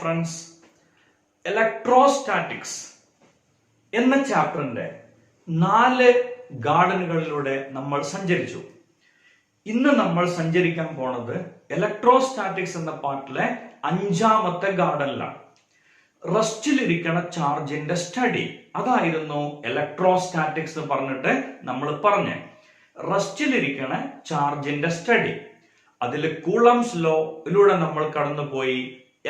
friends, electrostatics എന്ന ചാപ്റ്ററിന്റെ 4 ഗാർഡനുകളിലൂടെ നമ്മൾ സഞ്ചരിച്ചു. ഇന്ന് നമ്മൾ സഞ്ചരിക്കാൻ പോണത് ഇലക്ട്രോസ്റ്റാറ്റിക്സ് എന്ന പാർട്ടിലെ 5ാമത്തെ ഗാർഡനിലാണ്. റെസ്റ്റിലിരിക്കണ ചാർജിന്റെ സ്റ്റഡി, അതായിരുന്നു ഇലക്ട്രോസ്റ്റാറ്റിക്സ് എന്ന് പറഞ്ഞിട്ട് നമ്മൾ പറഞ്ഞേ. റെസ്റ്റിലിരിക്കണ ചാർജിന്റെ സ്റ്റഡി, അതിൽ കൂളംസ് ലോയിലൂടെ നമ്മൾ കടന്നുപോയി,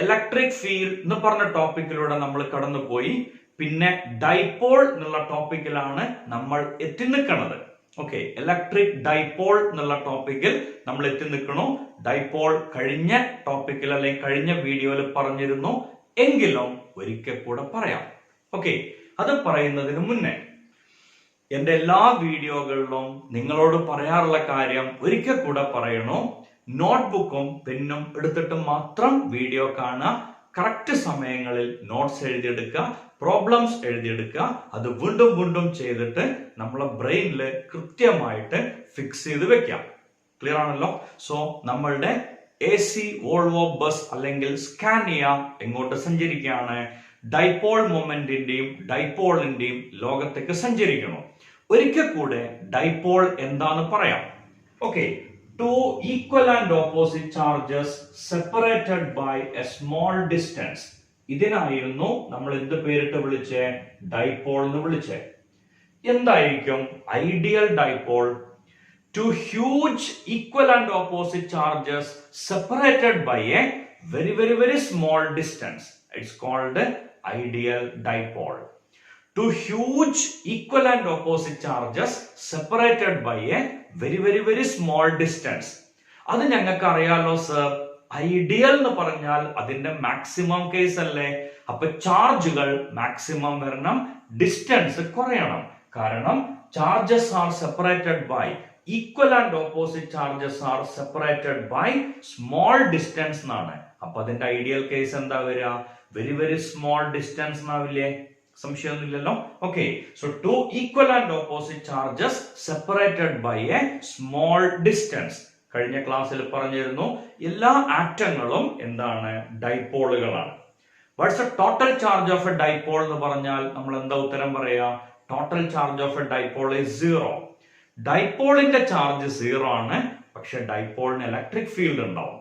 ഇലക്ട്രിക് ഫീൽഡ് എന്ന് പറഞ്ഞ ടോപ്പിക്കിലൂടെ നമ്മൾ കടന്നുപോയി, പിന്നെ ഡൈപോൾ എന്നുള്ള ടോപ്പിക്കിലാണ് നമ്മൾ എത്തി നിൽക്കുന്നത്. ഓക്കെ, ഇലക്ട്രിക് ഡൈപോൾ എന്നുള്ള ടോപ്പിക്കിൽ നമ്മൾ എത്തി നിൽക്കണു. ഡൈപോൾ കഴിഞ്ഞ ടോപ്പിക്കിൽ അല്ലെങ്കിൽ കഴിഞ്ഞ വീഡിയോയിൽ പറഞ്ഞിരുന്നു, എങ്കിലും ഒരിക്കൽ കൂടെ പറയാം. ഓക്കെ, അത് പറയുന്നതിന് മുന്നേ എന്റെ എല്ലാ വീഡിയോകളിലും നിങ്ങളോട് പറയാറുള്ള കാര്യം ഒരിക്കൽ കൂടെ പറയണു. നോട്ട്ബുക്കും പെന്നും എടുത്തിട്ട് മാത്രം വീഡിയോ കാണുക. കറക്റ്റ് സമയങ്ങളിൽ നോട്ട്സ് എഴുതിയെടുക്കുക, പ്രോബ്ലംസ് എഴുതിയെടുക്കുക. അത് വീണ്ടും വീണ്ടും ചെയ്തിട്ട് നമ്മളെ ബ്രെയിനിൽ കൃത്യമായിട്ട് ഫിക്സ് ചെയ്ത് വെക്കാം. ക്ലിയർ ആണല്ലോ? സോ നമ്മളുടെ AC വോൾവോ ബസ് അല്ലെങ്കിൽ സ്കാനിയ എങ്ങോട്ട് സഞ്ചരിക്കുകയാണ്? ഡൈപോൾ മൊമെന്റിന്റെയും ഡൈപോളിന്റെയും ലോകത്തേക്ക് സഞ്ചരിക്കണം. ഒരിക്കൽ കൂടെ ഡൈപോൾ എന്താന്ന് പറയാം. Okay, two equal and opposite charges separated by a small distance. ഇതിനായിരുന്നു നമ്മൾ എന്ത് പേരിട്ട് വിളിച്ചേ? ഡൈപോൾ എന്ന് വിളിച്ചേ. എന്തായിരിക്കും ideal dipole? Two huge equal and opposite charges separated by a very small distance. It's called ideal dipole. Two huge equal and opposite charges separated by a very small distance. അത് ഞങ്ങൾക്ക് അറിയാലോ sir. Ideal എന്ന് പറഞ്ഞാൽ അതിന്റെ maximum case അല്ലേ? അപ്പൊ ചാർജുകൾ maximum വരണം, ഡിസ്റ്റൻസ് കുറയണം. കാരണം charges are separated by equal and opposite charges are separated by small distance എന്നാണ്. അപ്പൊ അതിന്റെ ഐഡിയൽ കേസ് എന്താ വരിക? വെരി സ്മോൾ ഡിസ്റ്റൻസ് എന്നാവില്ലേ? സംശയമൊന്നുമില്ലല്ലോ. Okay, so two equal and opposite charges separated by a small distance. കഴിഞ്ഞ ക്ലാസ്സിൽ പറഞ്ഞിരുന്നു, എല്ലാ ആറ്റങ്ങളും എന്താണ്? ഡൈപോളുകളാണ്. What's a total charge of a dipole എന്ന് പറഞ്ഞാൽ നമ്മൾ എന്താ ഉത്തരം പറയാ? Total charge of a dipole is 0. ഡൈപോളിന്റെ ചാർജ് 0 ആണ്, പക്ഷെ ഡൈപോളിന് ഇലക്ട്രിക് ഫീൽഡ് ഉണ്ടാവും.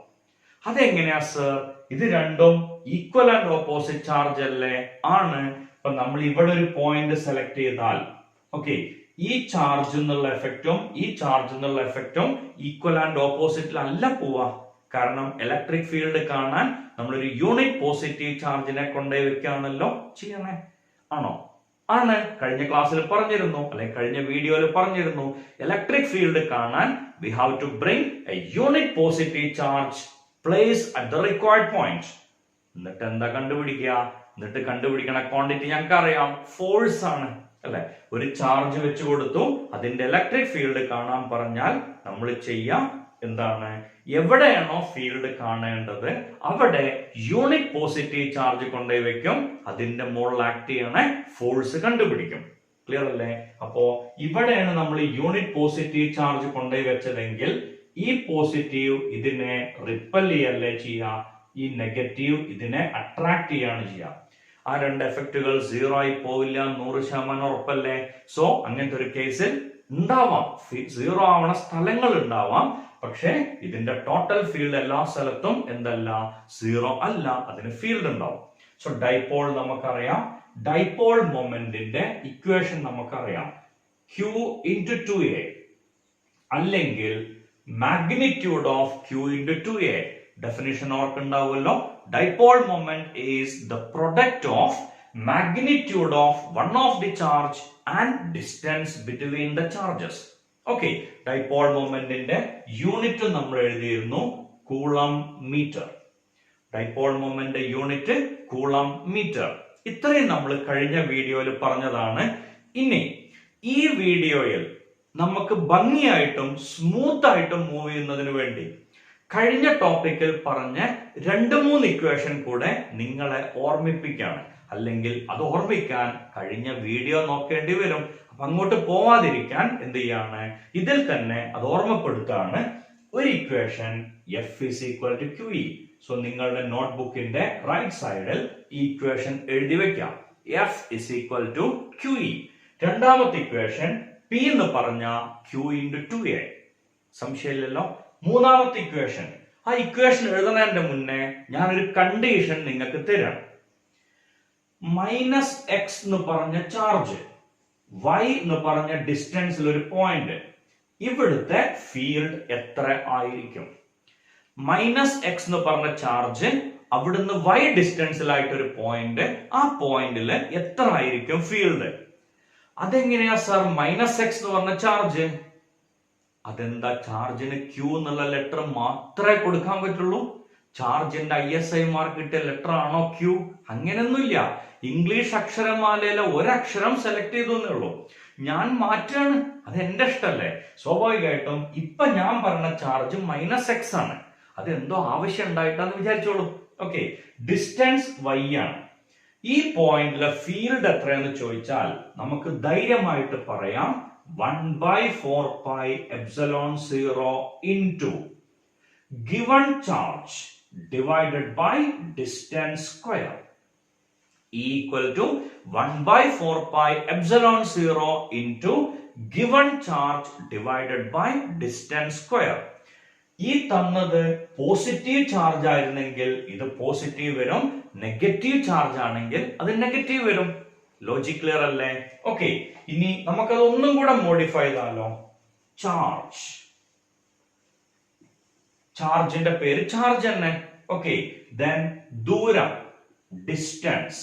അതെങ്ങനെയാ സർ? ഇത് രണ്ടും ഈക്വൽ ആൻഡ് ഓപ്പോസിറ്റ് ചാർജ് അല്ലേ? ആണ്. അപ്പൊ നമ്മൾ ഇവിടെ ഒരു പോയിന്റ് സെലക്ട് ചെയ്താൽ, ഓക്കെ, ഈ ചാർജ് എന്നുള്ള എഫക്റ്റും ഈ ചാർജ് എന്നുള്ള എഫക്റ്റും ഈക്വൽ ആൻഡ് ഓപ്പോസിറ്റിൽ അല്ല പോവാ. കാരണം ഇലക്ട്രിക് ഫീൽഡ് കാണാൻ നമ്മളൊരു യൂണിറ്റ് പോസിറ്റീവ് ചാർജിനെ കൊണ്ടുപോയി വെക്കാണല്ലോ ചെയ്യണേ. ആണോ? ആണ്. കഴിഞ്ഞ ക്ലാസ്സിൽ പറഞ്ഞിരുന്നു, അല്ലെങ്കിൽ കഴിഞ്ഞ വീഡിയോയിൽ പറഞ്ഞിരുന്നു, ഇലക്ട്രിക് ഫീൽഡ് കാണാൻ we have to bring a unit positive charge placed at the required point. എന്നിട്ട് എന്താ കണ്ടുപിടിക്കുക? എന്നിട്ട് കണ്ടുപിടിക്കണ ക്വാണ്ടിറ്റി ഞങ്ങൾക്ക് അറിയാം, ഫോഴ്സ് ആണ് അല്ലെ? ഒരു ചാർജ് വെച്ച് കൊടുത്തു, അതിന്റെ ഇലക്ട്രിക് ഫീൽഡ് കാണാൻ പറഞ്ഞാൽ നമ്മൾ ചെയ്യാം എന്താണ്? എവിടെയാണോ ഫീൽഡ് കാണേണ്ടത് അവിടെ യൂണിറ്റ് പോസിറ്റീവ് ചാർജ് കൊണ്ടുപോയി വെക്കും, അതിന്റെ മുകളിൽ ആക്ട് ചെയ്യണ ഫോഴ്സ് കണ്ടുപിടിക്കും. ക്ലിയർ അല്ലേ? അപ്പോ ഇവിടെയാണ് നമ്മൾ യൂണിറ്റ് പോസിറ്റീവ് ചാർജ് കൊണ്ടുപോയി വെച്ചതെങ്കിൽ ഈ പോസിറ്റീവ് ഇതിനെ റിപ്പൽ ചെയ്യല്ലേ ചെയ്യുക, ഈ നെഗറ്റീവ് ഇതിനെ അട്രാക്ട് ചെയ്യാണ് ചെയ്യുക. ആ രണ്ട് എഫക്റ്റുകൾ 0 ആയി പോവില്ല, 100% ഉറപ്പല്ലേ? സോ അങ്ങനത്തെ ഒരു കേസിൽ ഉണ്ടാവാം, 0 ആവണ സ്ഥലങ്ങൾ ഉണ്ടാവാം, പക്ഷെ ഇതിന്റെ ടോട്ടൽ ഫീൽഡ് എല്ലാ സ്ഥലത്തും എന്തല്ല? 0 അല്ല, അതിന് ഫീൽഡ് ഉണ്ടാവും. സോ ഡൈപോൾ നമുക്കറിയാം. ഡൈപോൾ മൊമെന്റിന്റെ ഇക്വേഷൻ നമുക്കറിയാം, Q into 2a അല്ലെങ്കിൽ magnitude of Q into 2a. Definition ഓർക്കുണ്ടാവുമല്ലോ. Dipole moment is the product of magnitude of one of the charge and distance between the charges. Okay, dipole മൊമെന്റിന്റെ unit നമ്മൾ എഴുതിയിരുന്നു coulomb metre. Dipole moment unit coulomb metre. ഇത്രയും നമ്മൾ കഴിഞ്ഞ വീഡിയോയിൽ പറഞ്ഞതാണ്. ഇനി ഈ വീഡിയോയിൽ നമുക്ക് ഭംഗിയായിട്ടും സ്മൂത്ത് ആയിട്ടും മൂവ് ചെയ്യുന്നതിന് വേണ്ടി കഴിഞ്ഞ ടോപ്പിക്കിൽ പറഞ്ഞ 2-3 ഇക്വേഷൻ കൂടെ നിങ്ങളെ ഓർമ്മിപ്പിക്കാണ്. അല്ലെങ്കിൽ അത് ഓർമ്മിക്കാൻ കഴിഞ്ഞ വീഡിയോ നോക്കേണ്ടി വരും. അപ്പൊ അങ്ങോട്ട് പോവാതിരിക്കാൻ എന്ത് ചെയ്യാണ്? ഇതിൽ തന്നെ അത് ഓർമ്മപ്പെടുത്താണ്. ഒരു equation F is equal to QE. So നിങ്ങളുടെ നോട്ട്ബുക്കിന്റെ റൈറ്റ് സൈഡിൽ ഇക്വേഷൻ എഴുതി വെക്കാം. F is equal to QE. രണ്ടാമത്തെ ഇക്വേഷൻ P എന്ന് പറഞ്ഞ Q into 2A. സംശയമില്ലല്ലോ. മൂന്നാമത്തെ ഇക്വേഷൻ, ആ ഇക്വേഷൻ എഴുതുന്നതിന്റെ മുന്നേ ഞാനൊരു കണ്ടീഷൻ നിങ്ങൾക്ക് തരാം. -x എന്ന് പറഞ്ഞ ചാർജ്, y എന്ന് പറഞ്ഞ ഡിസ്റ്റൻസിൽ ഒരു പോയിന്റ്, ഇവിടുത്തെ ഫീൽഡ് എത്ര ആയിരിക്കും? -x എന്ന് പറഞ്ഞ ചാർജ്, അവിടുന്ന് y ഡിസ്റ്റൻസിലായിട്ട് ഒരു പോയിന്റ്, ആ പോയിന്റിൽ എത്ര ആയിരിക്കും ഫീൽഡ്? അതെങ്ങനെയാ സർ -x എന്ന് പറഞ്ഞ ചാർജ്? അതെന്താ, ചാർജിന് Q എന്നുള്ള ലെറ്റർ മാത്രമേ കൊടുക്കാൻ പറ്റുള്ളൂ? ചാർജിന്റെ ISI മാർക്ക് കിട്ടിയ ലെറ്റർ ആണോ Q? അങ്ങനെയൊന്നുമില്ല. ഇംഗ്ലീഷ് അക്ഷരമാലയിലെ ഒരക്ഷരം സെലക്ട് ചെയ്തു എന്നേ ഉള്ളൂ. ഞാൻ മാറ്റാണ്, അത് എന്റെ ഇഷ്ടല്ലേ. സ്വാഭാവികമായിട്ടും ഇപ്പൊ ഞാൻ പറഞ്ഞ ചാർജ് -x ആണ്. അതെന്തോ ആവശ്യം ഉണ്ടായിട്ടാന്ന് വിചാരിച്ചോളൂ. ഓക്കെ, ഡിസ്റ്റൻസ് y ആണ്. ഈ പോയിന്റിലെ ഫീൽഡ് എത്രയെന്ന് ചോദിച്ചാൽ നമുക്ക് ധൈര്യമായിട്ട് പറയാം 1/4πε0 into given charge divided by distance square equal to 1/4πε0 into given charge divided by distance square. ഈ തന്നത് പോസിറ്റീവ് ചാർജ് ആയിരുന്നെങ്കിൽ ഇത് പോസിറ്റീവ് വരും, നെഗറ്റീവ് ചാർജ് ആണെങ്കിൽ അത് നെഗറ്റീവ് വരും. ലോജിക് ക്ലിയർ അല്ലേ? ഓക്കെ, ഇനി നമുക്കത് ഒന്നും കൂടെ മോഡിഫൈ ചെയ്താലോ. ചാർജിന്റെ പേര് ചാർജ് തന്നെ. ഓക്കെ, ദെൻ ദൂരം, ഡിസ്റ്റൻസ്.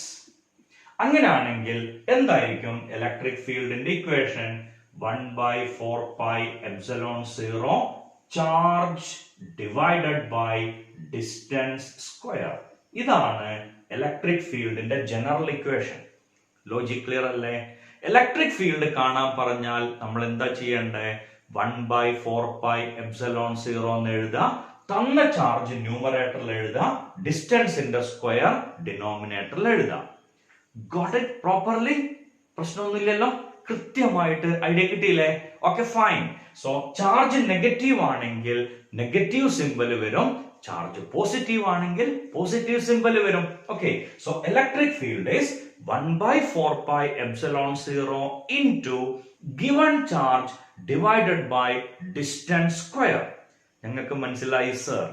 അങ്ങനെയാണെങ്കിൽ എന്തായിരിക്കും ഇലക്ട്രിക് ഫീൽഡിന്റെ equation? 1/4πε0 charge divided by distance square. ഇതാണ് ഇലക്ട്രിക് ഫീൽഡിന്റെ ജനറൽ ഇക്വേഷൻ. ലോജിക് ക്ലിയർ അല്ലേ? ഇലക്ട്രിക് ഫീൽഡ് കാണാൻ പറഞ്ഞാൽ നമ്മൾ എന്താ ചെയ്യേണ്ടത്? 1/4πε0 എന്ന് എഴുതുക, തന്ന ചാർജ് ന്യൂമറേറ്ററിൽ എഴുതുക, ഡിസ്റ്റൻസിന്റെ സ്ക്വയർ ഡിനോമിനേറ്ററിൽ എഴുതുക. Got it properly? പ്രശ്നമൊന്നുമില്ലല്ലോ, കൃത്യമായിട്ട് ഐഡിയ കിട്ടിയില്ലേ? Okay, fine. So charge negative ആണെങ്കിൽ നെഗറ്റീവ് സിമ്പൽ വരും, ചാർജ് പോസിറ്റീവ് ആണെങ്കിൽ പോസിറ്റീവ് സിമ്പൽ വരും. Okay, so electric field is 1/4πε0 into given charge divided by distance square. ഞങ്ങൾക്ക് മനസ്സിലായി സർ?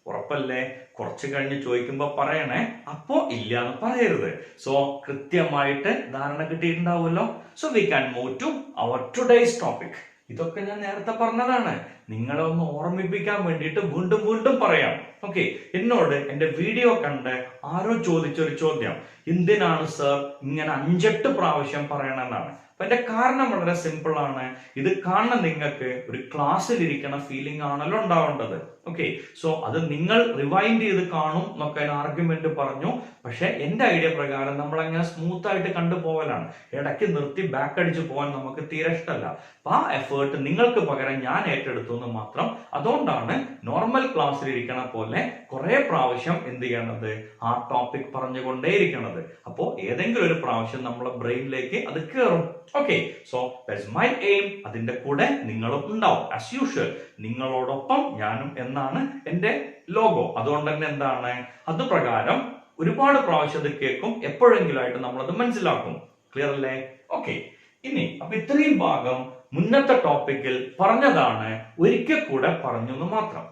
ഉറപ്പല്ലേ? കുറച്ച് കഴിഞ്ഞ് ചോദിക്കുമ്പോ പറയണേ, അപ്പോ ഇല്ല എന്ന് പറയരുത്. സോ കൃത്യമായിട്ട് ധാരണ കിട്ടിയിട്ടുണ്ടാവുമല്ലോ. So we can move to our today's topic. ഇതൊക്കെ ഞാൻ നേരത്തെ പറഞ്ഞതാണ്, നിങ്ങളെ ഒന്ന് ഓർമ്മിപ്പിക്കാൻ വേണ്ടിയിട്ട് വീണ്ടും വീണ്ടും പറയാം. ഓക്കെ, എന്നോട് എന്റെ വീഡിയോ കണ്ട് ആരോ ചോദിച്ചൊരു ചോദ്യം, എന്തിനാണ് സർ ഇങ്ങനെ 5-8 പ്രാവശ്യം പറയണമെന്നാണ്. അപ്പൊ എന്റെ കാരണം വളരെ സിമ്പിൾ ആണ്. ഇത് കാണുന്ന നിങ്ങൾക്ക് ഒരു ക്ലാസ്സിൽ ഇരിക്കണ ഫീലിംഗ് ആണല്ലോ ഉണ്ടാവേണ്ടത്. ഓക്കെ, സോ അത് നിങ്ങൾ റിവൈൻഡ് ചെയ്ത് കാണും എന്നൊക്കെ ആർഗ്യുമെന്റ് പറഞ്ഞു. പക്ഷെ എന്റെ ഐഡിയ പ്രകാരം നമ്മൾ അങ്ങനെ സ്മൂത്ത് ആയിട്ട് കണ്ടുപോകലാണ്. ഇടയ്ക്ക് നിർത്തി ബാക്ക് അടിച്ച് പോകാൻ നമുക്ക് തീരെ ഇഷ്ടമല്ല. അപ്പൊ ആ എഫേർട്ട് നിങ്ങൾക്ക് പകരം ഞാൻ ഏറ്റെടുത്തു എന്ന് മാത്രം. അതുകൊണ്ടാണ് നോർമൽ ക്ലാസ്സിൽ ഇരിക്കണ പോലെ കുറെ പ്രാവശ്യം എന്ത് ചെയ്യണത്, ആ ടോപ്പിക് പറഞ്ഞുകൊണ്ടേയിരിക്കണത്. അപ്പോ ഏതെങ്കിലും ഒരു പ്രാവശ്യം നമ്മളെ ബ്രെയിനിലേക്ക് അത് കയറും. Okay, so that's my aim. അതിന്റെ കൂടെ നിങ്ങളും ഉണ്ടാവും ആസ് യൂഷ്വൽ. നിങ്ങളോടൊപ്പം ഞാനും എന്നാണ് എന്റെ ലോഗോ. അതുകൊണ്ട് തന്നെ എന്താണ്, അത് പ്രകാരം ഒരുപാട് പ്രാവശ്യം അത് കേൾക്കും, എപ്പോഴെങ്കിലും ആയിട്ട് നമ്മളത് മനസ്സിലാക്കും. ക്ലിയർ അല്ലേ? ഓക്കെ, ഇനി അപ്പൊ ഇത്രയും ഭാഗം മുന്നത്തെ ടോപ്പിക്കിൽ പറഞ്ഞതാണ്, ഒരിക്കൽ കൂടെ പറഞ്ഞു എന്ന് മാത്രം.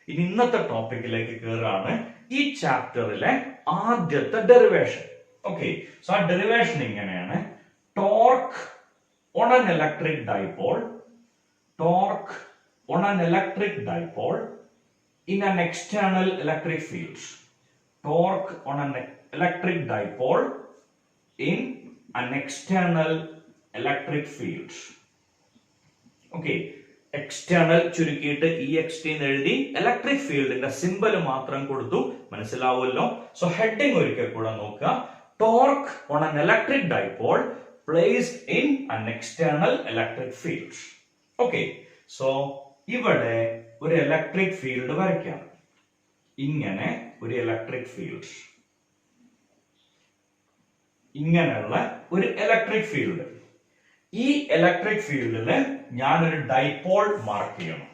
ഇനി ഇന്നത്തെ ടോപ്പിക്കിലേക്ക് കയറാണ്. ഈ ചാപ്റ്ററിലെ ആദ്യത്തെ ഡെറിവേഷൻ. ഓക്കെ, സോ ആ ഡെറിവേഷൻ ഇങ്ങനെയാണ്: torque on an electric dipole, torque on an electric dipole in an external electric field. Torque on an electric dipole in an external electric field. Okay, external ചുരുക്കിയിട്ട് EXT എന്ന് എഴുതി electric ഫീൽഡിന്റെ symbol മാത്രം കൊടുത്തു. മനസ്സിലാവുമല്ലോ? So heading ഒരിക്കൽ കൂടെ നോക്കുക: torque on an electric dipole placed in an external electric field. Okay, so ഇവിടെ ഒരു ഇലക്ട്രിക് ഫീൽഡ് വരയ്ക്കാം. ഇങ്ങനെ ഒരു ഇലക്ട്രിക് ഫീൽഡ്, ഇങ്ങനെയുള്ള ഒരു ഇലക്ട്രിക് ഫീൽഡ്. ഈ ഇലക്ട്രിക് ഫീൽഡില് ഞാനൊരു ഡൈപോൾ മാർക്ക് ചെയ്യണം.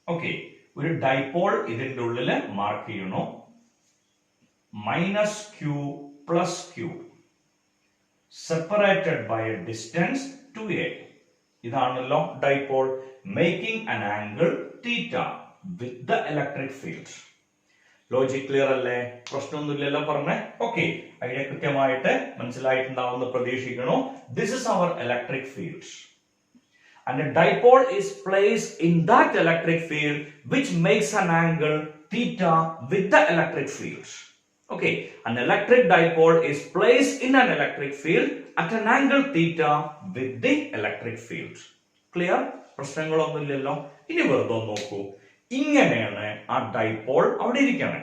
ഓക്കെ, ഒരു ഡൈപോൾ ഇതിന്റെ ഉള്ളില് മാർക്ക് ചെയ്യണോ. minus q plus q separated by a distance 2a. ഇതാണല്ലോ dipole, making an angle theta with the electric field. Logic clear അല്ലേ? പ്രശ്നമൊന്നുമില്ലല്ലോ പറഞ്ഞേ. ഓക്കെ, അതിനെ കൃത്യമായിട്ട് മനസ്സിലായിട്ടുണ്ടാവുമെന്ന് പ്രതീക്ഷിക്കണു. This is our electric field and a dipole is placed in that electric field which makes an angle theta with the electric field. Okay, an electric dipole is placed in an electric field at an angle theta with the electric field. Clear? പ്രശ്നങ്ങളൊന്നുമില്ലല്ലോ. ഇനി വെറുതെ നോക്കൂ, ഇങ്ങനെയാണ് ആ dipole അവിടെ ഇരിക്കണേ.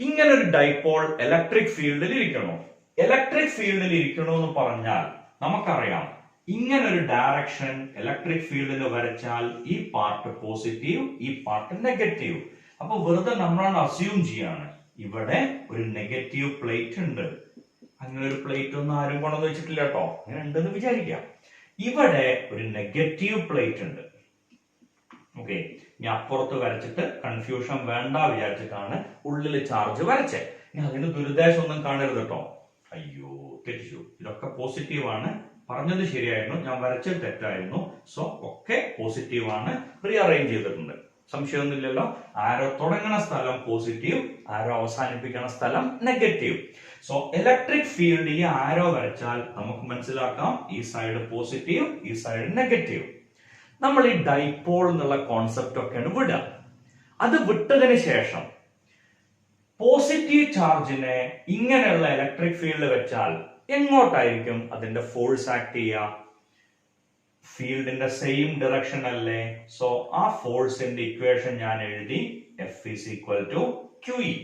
ഇങ്ങനെ ഒരു dipole electric ഫീൽഡിൽ ഇരിക്കണോ? ഇലക്ട്രിക് ഫീൽഡിൽ ഇരിക്കണോ എന്ന് പറഞ്ഞാൽ നമുക്കറിയാം, ഇങ്ങനെ ഒരു ഡയറക്ഷൻ ഇലക്ട്രിക് ഫീൽഡിൽ വരച്ചാൽ ഈ പാർട്ട് പോസിറ്റീവ്, ഈ പാർട്ട് നെഗറ്റീവ്. അപ്പൊ വെറുതെ നമ്മളാണ് അസ്യൂം ചെയ്യാണ് ഇവിടെ ഒരു നെഗറ്റീവ് പ്ലേറ്റ് ഉണ്ട്. അങ്ങനെ ഒരു പ്ലേറ്റ് ഒന്നും ആരും കൊണ്ടെന്ന് വെച്ചിട്ടില്ല കേട്ടോ, അങ്ങനെ ഉണ്ടെന്ന് വിചാരിക്കാം. ഇവിടെ ഒരു നെഗറ്റീവ് പ്ലേറ്റ് ഉണ്ട്. ഓക്കെ, ഇനി അപ്പുറത്ത് വരച്ചിട്ട് കൺഫ്യൂഷൻ വേണ്ട വിചാരിച്ചിട്ടാണ് ഉള്ളിൽ ചാർജ് വരച്ചേ. ഇനി അതിന് ദുരുദ്ദേശം ഒന്നും കാണരുത് കേട്ടോ. അയ്യോ തെറ്റിച്ചു, ഇതൊക്കെ പോസിറ്റീവ് ആണ്, പറഞ്ഞത് ശരിയായിരുന്നു, ഞാൻ വരച്ചത് തെറ്റായിരുന്നു. സോ ഒക്കെ പോസിറ്റീവ് ആണ്, റീഅറേഞ്ച് ചെയ്തിട്ടുണ്ട്, സംശയമൊന്നുമില്ലല്ലോ. ആരോ തുടങ്ങുന്ന സ്ഥലം പോസിറ്റീവ്, ആരോ അവസാനിപ്പിക്കുന്ന സ്ഥലം നെഗറ്റീവ്. സോ ഇലക്ട്രിക് ഫീൽഡ് ഈ ആരോ വരച്ചാൽ നമുക്ക് മനസ്സിലാക്കാം ഈ സൈഡ് പോസിറ്റീവ്, ഈ സൈഡ് നെഗറ്റീവ്. നമ്മൾ ഈ ഡൈപോൾ എന്നുള്ള കോൺസെപ്റ്റ് ഒക്കെയാണ് വിടുക. അത് വിട്ടതിന് ശേഷം പോസിറ്റീവ് ചാർജിനെ ഇങ്ങനെയുള്ള ഇലക്ട്രിക് ഫീൽഡ് വെച്ചാൽ എങ്ങോട്ടായിരിക്കും അതിന്റെ ഫോഴ്സ് ആക്ട് ചെയ്യുക? ഫീൽഡിന്റെ സെയിം ഡയറക്ഷൻ അല്ലേ? സോ ആ ഫോഴ്സിന്റെ ഇക്വേഷൻ ഞാൻ എഴുതി, F is equal to QE.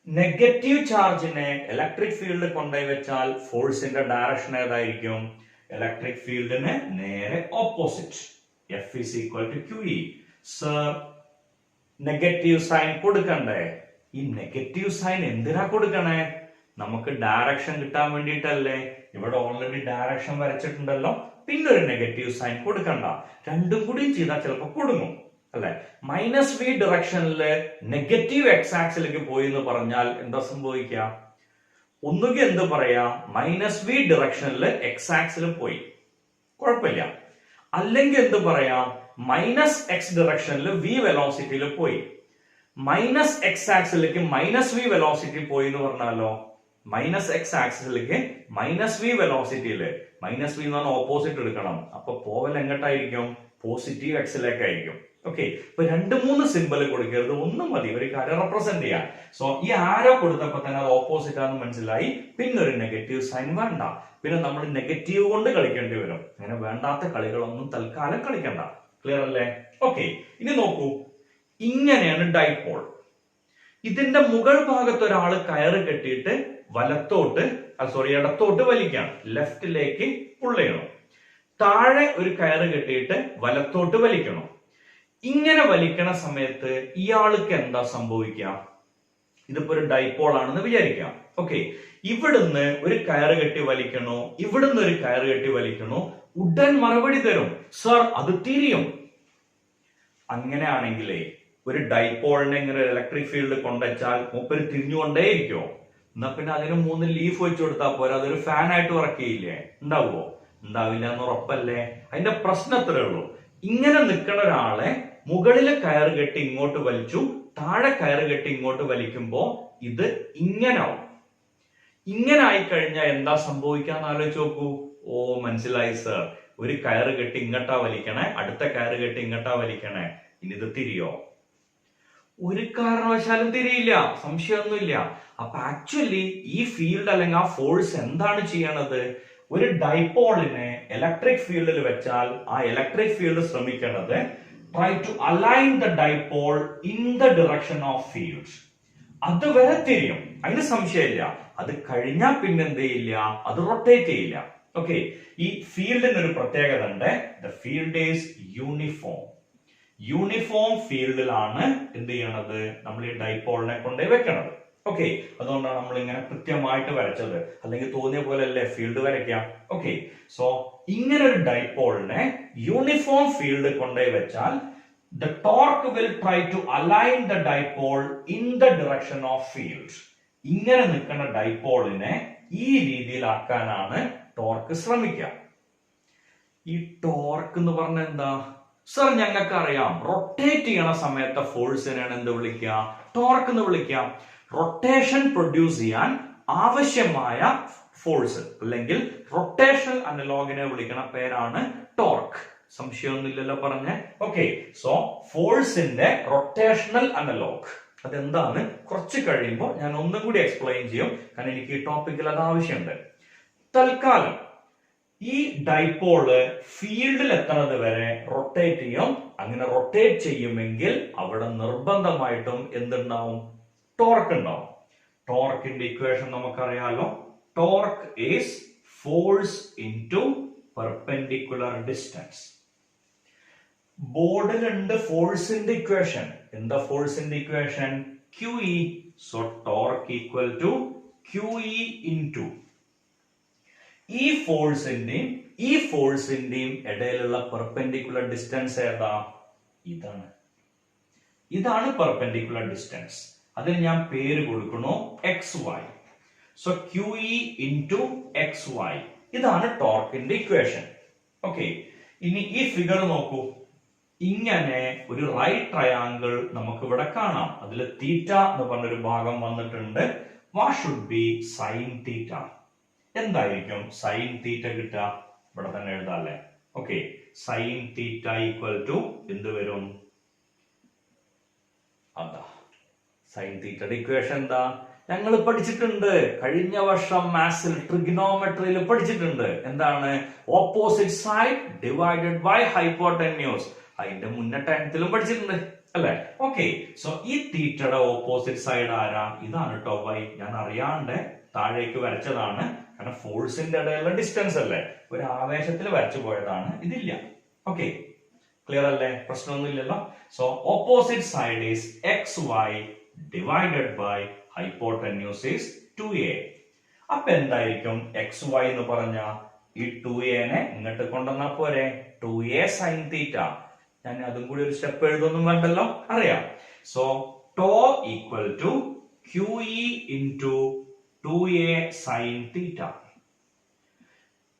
Negative ചാർജിനെ ഇലക്ട്രിക് ഫീൽഡ് കൊണ്ടുപോയി വെച്ചാൽ ഫോഴ്സിന്റെ ഡയറക്ഷൻ ഏതായിരിക്കും? ഇലക്ട്രിക് ഫീൽഡിന് നേരെ opposite. F is equal to QE. Sir, negative sign കൊടുക്കണ്ടേ? ഈ നെഗറ്റീവ് സൈൻ എന്തിനാ കൊടുക്കണേ? നമുക്ക് ഡയറക്ഷൻ കിട്ടാൻ വേണ്ടിയിട്ടല്ലേ. ഇവിടെ ഓൾറെഡി ഡയറക്ഷൻ വരച്ചിട്ടുണ്ടല്ലോ, പിന്നെ ഒരു നെഗറ്റീവ് സൈൻ കൊടുക്കണ്ട. രണ്ടും കൂടി ചെയ്താൽ ചിലപ്പോൾ കൊടുങ്ങും അല്ലെ. മൈനസ് വി ഡിറക്ഷനില് നെഗറ്റീവ് എക്സ് ആക്സിലേക്ക് പോയി എന്ന് പറഞ്ഞാൽ എന്താ സംഭവിക്കുക? ഒന്നുകിൽ എന്ത് പറയാ, മൈനസ് വി ഡിറക്ഷനിൽ എക്സ് ആക്സിൽ പോയി, കുഴപ്പമില്ല. അല്ലെങ്കിൽ എന്ത് പറയാം, മൈനസ് എക്സ് ഡിറക്ഷനിൽ വി വെലോസിറ്റിയിൽ പോയി. മൈനസ് എക്സ് ആക്സിലേക്ക് മൈനസ് വി വെലോസിറ്റി പോയി എന്ന് പറഞ്ഞാലോ, മൈനസ് എക്സ് ആക്സിലേക്ക് മൈനസ് വി വെലോസിറ്റിയില്, മൈനസ് വി എന്ന് പറഞ്ഞാൽ ഓപ്പോസിറ്റ് എടുക്കണം. അപ്പൊ പോവൽ എങ്ങോട്ടായിരിക്കും? പോസിറ്റീവ് എക്സിലേക്കായിരിക്കും. ഓക്കെ, ഇപ്പൊ 2-3 സിമ്പിൾ കൊടുക്കരുത്, ഒന്നും മതി ഒരു കാര്യം റെപ്രസെന്റ് ചെയ്യാൻ. സോ ഈ ആരോ കൊടുത്തപ്പോ തന്നെ അത് ഓപ്പോസിറ്റ് ആണെന്ന് മനസ്സിലായി. പിന്നെ ഒരു നെഗറ്റീവ് സൈൻ വേണ്ട, പിന്നെ നമ്മൾ നെഗറ്റീവ് കൊണ്ട് കളിക്കേണ്ടി വരും. അങ്ങനെ വേണ്ടാത്ത കളികളൊന്നും തൽക്കാലം കളിക്കണ്ട. ക്ലിയർ അല്ലേ? ഓക്കെ, ഇനി നോക്കൂ, ഇങ്ങനെയാണ് ഡൈപോൾ. ഇതിന്റെ മുകൾ ഭാഗത്ത് ഒരാൾ കയറ് കെട്ടിയിട്ട് ഇടത്തോട്ട് വലിക്കണം, ലെഫ്റ്റിലേക്ക് പുൾ ചെയ്യണം. താഴെ ഒരു കയറ് കെട്ടിയിട്ട് വലത്തോട്ട് വലിക്കണം. ഇങ്ങനെ വലിക്കണ സമയത്ത് ഇയാൾക്ക് എന്താ സംഭവിക്കുക? ഇതിപ്പോ ഒരു ഡൈപോൾ ആണെന്ന് വിചാരിക്കാം. ഓക്കെ, ഇവിടുന്ന് ഒരു കയറ് കെട്ടി വലിക്കണോ, ഇവിടുന്ന് ഒരു കയറ് കെട്ടി വലിക്കണോ? ഉടൻ മറുപടി തരും, സർ അത് തിരിയും. അങ്ങനെയാണെങ്കിലേ ഒരു ഡൈപോളിനെ ഇങ്ങനെ ഒരു ഇലക്ട്രിക് ഫീൽഡ് കൊണ്ടുവച്ചാൽ മൂപ്പര് തിരിഞ്ഞുകൊണ്ടേയിരിക്കുമോ? എന്നാ പിന്നെ അതിന് 3 ലീഫ് വെച്ച് കൊടുത്താൽ പോരാ, അതൊരു ഫാൻ ആയിട്ട് വർക്ക് ചെയ്യില്ലേ? ഉണ്ടാവുമോ? ഉണ്ടാവില്ല എന്ന് ഉറപ്പല്ലേ. അതിന്റെ പ്രശ്നം അത്രേ ഉള്ളൂ. ഇങ്ങനെ നിൽക്കുന്ന ഒരാളെ മുകളിലെ കയറ് കെട്ടി ഇങ്ങോട്ട് വലിച്ചു, താഴെ കയറ് കെട്ടി ഇങ്ങോട്ട് വലിക്കുമ്പോ ഇത് ഇങ്ങനാവും. ഇങ്ങനെ ആയിക്കഴിഞ്ഞാൽ എന്താ സംഭവിക്കാന്ന് ആലോചിച്ച് നോക്കൂ. ഓ മനസ്സിലായി സർ, ഒരു കയറ് കെട്ടി ഇങ്ങോട്ടാ വലിക്കണേ, അടുത്ത കയറ് കെട്ടി ഇങ്ങോട്ടാ വലിക്കണേ, ഇനി ഇത് തിരിയോ? ഒരു കാരണവശാലും തിരിയില്ല, സംശയമൊന്നുമില്ല. അപ്പൊ ആക്ച്വലി ഈ ഫീൽഡ് അല്ലെങ്കിൽ ആ ഫോഴ്സ് എന്താണ് ചെയ്യണത്? ഒരു ഡൈപോളിനെ ഇലക്ട്രിക് ഫീൽഡിൽ വെച്ചാൽ ആ ഇലക്ട്രിക് ഫീൽഡ് ശ്രമിക്കുന്നത് try to align the dipole in the direction of field. അതുവരെ തിരിയും, അതിന് സംശയമില്ല. അത് കഴിഞ്ഞാൽ പിന്നെന്ത് ചെയ്യില്ല, അത് റൊട്ടേറ്റ് ചെയ്യില്ല. ഓക്കെ, ഈ ഫീൽഡിന് ഒരു പ്രത്യേകത ഉണ്ട്. The field is uniform. Uniform ഫീൽഡിലാണ് എന്ത് ചെയ്യണത്, നമ്മൾ ഈ ഡൈപോളിനെ കൊണ്ടേ വെക്കണത്. ഓക്കെ, അതുകൊണ്ടാണ് നമ്മൾ ഇങ്ങനെ കൃത്യമായിട്ട് വരച്ചത്. അല്ലെങ്കിൽ തോന്നിയ പോലെ അല്ലേ ഫീൽഡ് വരയ്ക്കാം. ഓക്കെ, സോ ഇങ്ങനെ ഒരു ഡൈപോളിനെ യൂണിഫോം ഫീൽഡ് കൊണ്ടേ വെച്ചാൽ the torque will try to align the dipole in the direction of field. ഇങ്ങനെ നിൽക്കുന്ന ഡൈപോളിനെ ഈ രീതിയിലാക്കാനാണ് ടോർക്ക് ശ്രമിക്കുക. ഈ ടോർക്ക് എന്ന് പറഞ്ഞ എന്താ സർ? ഞങ്ങൾക്ക് അറിയാം, റൊട്ടേറ്റ് ചെയ്യണ സമയത്തെ ഫോഴ്സിനാണ് എന്ത് വിളിക്കുക? ടോർക്ക് എന്ന് വിളിക്കാം. റൊട്ടേഷൻ പ്രൊഡ്യൂസ് ചെയ്യാൻ ആവശ്യമായ ഫോഴ്സ് അല്ലെങ്കിൽ റൊട്ടേഷണൽ അനലോഗിനെ വിളിക്കുന്ന പേരാണ് ടോർക്ക്. സംശയമൊന്നുമില്ലല്ലോ പറഞ്ഞേ? ഓക്കെ, സോ ഫോഴ്സിന്റെ റൊട്ടേഷണൽ അനലോഗ് അതെന്താണ് കുറച്ച് കഴിയുമ്പോൾ ഞാൻ ഒന്നും കൂടി എക്സ്പ്ലെയിൻ ചെയ്യും, കാരണം എനിക്ക് ഈ ടോപ്പിക്കിൽ അത് ആവശ്യമുണ്ട്. തൽക്കാലം ഈ ഡൈപോള് ഫീൽഡിൽ എത്തുന്നത് വരെ റൊട്ടേറ്റ് ചെയ്യും. അങ്ങനെ റൊട്ടേറ്റ് ചെയ്യുമെങ്കിൽ അവിടെ നിർബന്ധമായിട്ടും എന്തുണ്ടാവും? ടോർക്ക് ഉണ്ടാവും. ടോർക്കിന്റെ ഇക്വേഷൻ നമുക്കറിയാലോ. Torque is force into perpendicular distance. ബോർഡിലുണ്ട് ഫോഴ്സിന്റെ ഇക്വേഷൻ. എന്താ ഫോഴ്സിന്റെ equation? QE. So torque equal to QE into ഈ ഫോഴ്സിന്റെയും ഇടയിലുള്ള പെർപെൻഡിക്കുലർ ഡിസ്റ്റൻസ് ഏതാ? ഇതാണ് പെർപെൻഡിക്കുലർ ഡിസ്റ്റൻസ്. അതിന് ഞാൻ പേര് കൊടുക്കണു XY. So QE into XY. ഇതാണ് ടോർക്കിന്റെ ഇക്വേഷൻ. ഓക്കെ, ഇനി ഈ ഫിഗർ നോക്കൂ. ഇങ്ങനെ ഒരു റൈറ്റ് ട്രയാങ്കിൾ നമുക്ക് ഇവിടെ കാണാം. അതിൽ തീറ്റ എന്ന് പറഞ്ഞൊരു ഭാഗം വന്നിട്ടുണ്ട്. What should be sine theta? എന്തായിരിക്കും സൈൻ തീറ്റ കിട്ടുക? ഇവിടെ തന്നെ എഴുതാല്ലേ. Okay, sine theta equal to എന്ത് വരും? അതാ സൈൻ തീറ്റയുടെ ഇക്വേഷൻ എന്താ? ഞങ്ങൾ പഠിച്ചിട്ടുണ്ട് കഴിഞ്ഞ വർഷം മാത്സിൽ ട്രിഗ്നോമെട്രിയിൽ പഠിച്ചിട്ടുണ്ട്. എന്താണ്? Opposite side divided by hypotenuse. അതിന്റെ മുന്നേ 10th പഠിച്ചിട്ടുണ്ട് അല്ലെ? ഓക്കെ, സോ ഈ തീറ്റയുടെ ഓപ്പോസിറ്റ് സൈഡ് ആരാ? ഇതാണ് കേട്ടോ y. ഞാൻ അറിയാണ്ട് താഴേക്ക് വരച്ചതാണ്, കാരണം ഫോഴ്സിന്റെ ഇടയിലുള്ള ഡിസ്റ്റൻസ് അല്ലേ, ഒരു ആവേശത്തിൽ വരച്ചു പോയതാണ്. ഇതില്ല. ഓക്കെ, ക്ലിയർ അല്ലേ? പ്രശ്നമൊന്നുമില്ലല്ലോ. So opposite side is XY divided by hypotenuse is 2a. അപ്പൊ എന്തായിരിക്കും XY എന്ന് പറഞ്ഞ? ഈ 2a ഇങ്ങോട്ട് കൊണ്ടുവന്നാ പോരെ? 2a സൈൻ തീറ്റ. ഞാൻ അതും കൂടി ഒരു സ്റ്റെപ്പ് എഴുതൊന്നും വേണ്ടല്ലോ, അറിയാം. So tau equal to QE into 2a sine theta.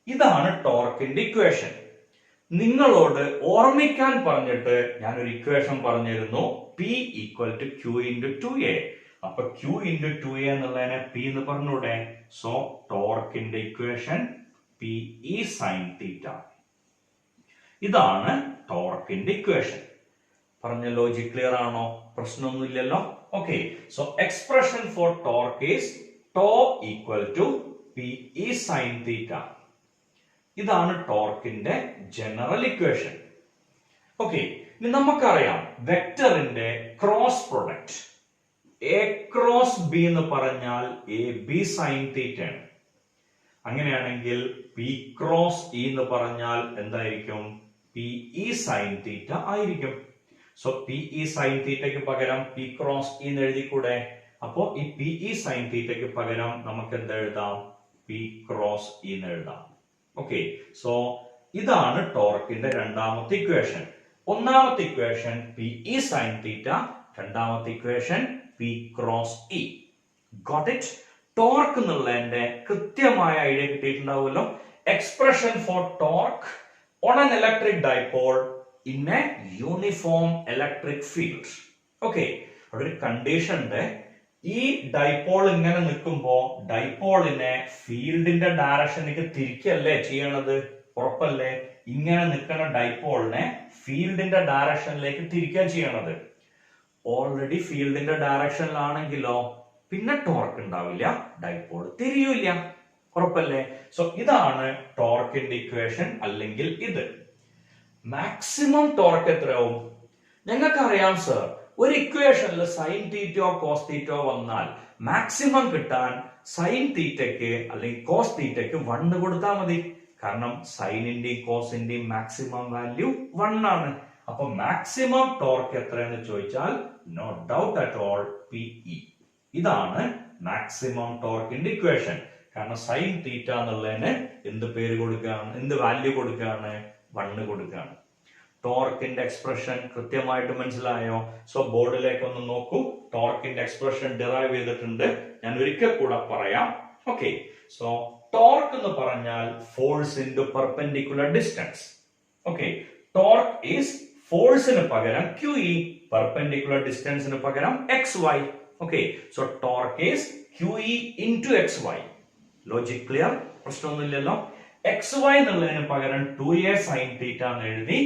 ഇതാണ് ടോർക്കിന്റെ ഇക്വേഷൻ. നിങ്ങളോട് ഓർമ്മിക്കാൻ പറഞ്ഞിട്ട് ഞാനൊരു ഇക്വേഷൻ പറഞ്ഞിരുന്നു, P equal to Q into 2a. അപ്പൊ Q ഇൻടു 2a എന്നുള്ളതിനെ P എന്ന് പറഞ്ഞൂടെ? സോ ടോർക്കിന്റെ ഇക്വേഷൻ PE സൈൻ തീറ്റ. ഇതാണ് ടോർക്കിന്റെ ഇക്വേഷൻ. പറഞ്ഞ ലോജിക് ക്ലിയർ ആണോ? പ്രശ്നമൊന്നുമില്ലല്ലോ. Okay, so expression for torque is tau equal to PE sine theta. ഇതാണ് ടോർക്കിന്റെ ജനറൽ ഇക്വേഷൻ. ഓക്കെ, ഇനി നമുക്കറിയാം വെക്ടറിന്റെ cross product A cross B എന്ന് പറഞ്ഞാൽ AB സൈൻ തീറ്റ ആണ്. അങ്ങനെയാണെങ്കിൽ P ക്രോസ് E എന്ന് പറഞ്ഞാൽ എന്തായിരിക്കും? PE സൈൻ തീറ്റ ആയിരിക്കും. സോ PE സൈൻ തീറ്റയ്ക്ക് പകരം P ക്രോസ് E എന്ന് എഴുതിക്കൂടെ? അപ്പോ ഈ PE സൈൻ തീറ്റയ്ക്ക് പകരം നമുക്ക് എന്താ എഴുതാം? P ക്രോസ് E എന്ന് എഴുതാം. ഓക്കെ, സോ ഇതാണ് ടോർക്കിന്റെ രണ്ടാമത്തെ ഇക്വേഷൻ. ഒന്നാമത്തെ ഇക്വേഷൻ PE സൈൻ തീറ്റ, രണ്ടാമത്തെ equation P cross E. Got it? Torque എന്നുള്ളതിന്റെ കൃത്യമായ ഐഡിയ കിട്ടിയിട്ടുണ്ടാവുമല്ലോ. Expression for torque on an electric dipole in a uniform electric field. Okay, ഒരു കണ്ടീഷൻ ഉണ്ട്. ഈ ഡൈപോൾ ഇങ്ങനെ നിൽക്കുമ്പോ ഡൈപോളിനെ ഫീൽഡിന്റെ ഡയറക്ഷനിലേക്ക് തിരിക്കല്ലേ ചെയ്യണത്? ഉറപ്പല്ലേ? ഇങ്ങനെ നിൽക്കുന്ന ഡൈപോളിനെ ഫീൽഡിന്റെ ഡയറക്ഷനിലേക്ക് തിരിക്കുക ചെയ്യണത്. ഓൾറെഡി ഫീൽഡിന്റെ ഡയറക്ഷനിലാണെങ്കിലോ പിന്നെ ടോർക്ക് ഉണ്ടാവില്ല, ഡൈപോൾ തിരിയൂല. ഉറപ്പല്ലേ? സോ ഇതാണ് ടോർക്കിന്റെ ഇക്വേഷൻ. അല്ലെങ്കിൽ ഇത് മാക്സിമം ടോർക്ക് എത്രയാവും? ഞങ്ങൾക്കറിയാം സർ, ഒരു ഇക്വേഷനിൽ സൈൻ തീറ്റയോ കോസ് തീറ്റയോ വന്നാൽ മാക്സിമം കിട്ടാൻ സൈൻ തീറ്റയ്ക്ക് അല്ലെങ്കിൽ കോസ് തീറ്റയ്ക്ക് 1 കൊടുത്താൽ മതി. കാരണം സൈനിന്റെയും കോസിന്റെയും മാക്സിമം വാല്യൂ 1 ആണ്. അപ്പൊ മാക്സിമം ടോർക്ക് എത്രയെന്ന് ചോദിച്ചാൽ no doubt at all PE. ഇതാണ് മാക്സിമം ടോർക്കിന്റെ ഇക്വേഷൻ. കാരണം സൈൻ തീറ്റ എന്നുള്ളതിന് എന്ത് പേര് കൊടുക്കുകയാണ്? എന്ത് വാല്യൂ കൊടുക്കുകയാണ്? 1 കൊടുക്കുകയാണ്. ടോർക്കിന്റെ എക്സ്പ്രഷൻ കൃത്യമായിട്ട് മനസ്സിലായോ? സോ ബോർഡിലേക്ക് ഒന്ന് നോക്കൂ. ടോർക്കിന്റെ എക്സ്പ്രഷൻ ഡിറൈവ് ചെയ്തിട്ടുണ്ട്. ഞാൻ ഒരിക്കൽ കൂടെ പറയാം. ഓക്കെ, സോ ടോർക്ക് എന്ന് പറഞ്ഞാൽ force into perpendicular distance. Okay, torque is ഫോഴ്സിന് പകരം QE, പെർപെൻഡിക്കുലർ ഡിസ്റ്റൻസിന് പകരം XY. Okay, so torque is QE into XY. Logic clear? പ്രശ്നമൊന്നുമില്ലല്ലോ. XY എന്നുള്ളതിന് പകരം 2A sin θ എന്ന് എഴുതി.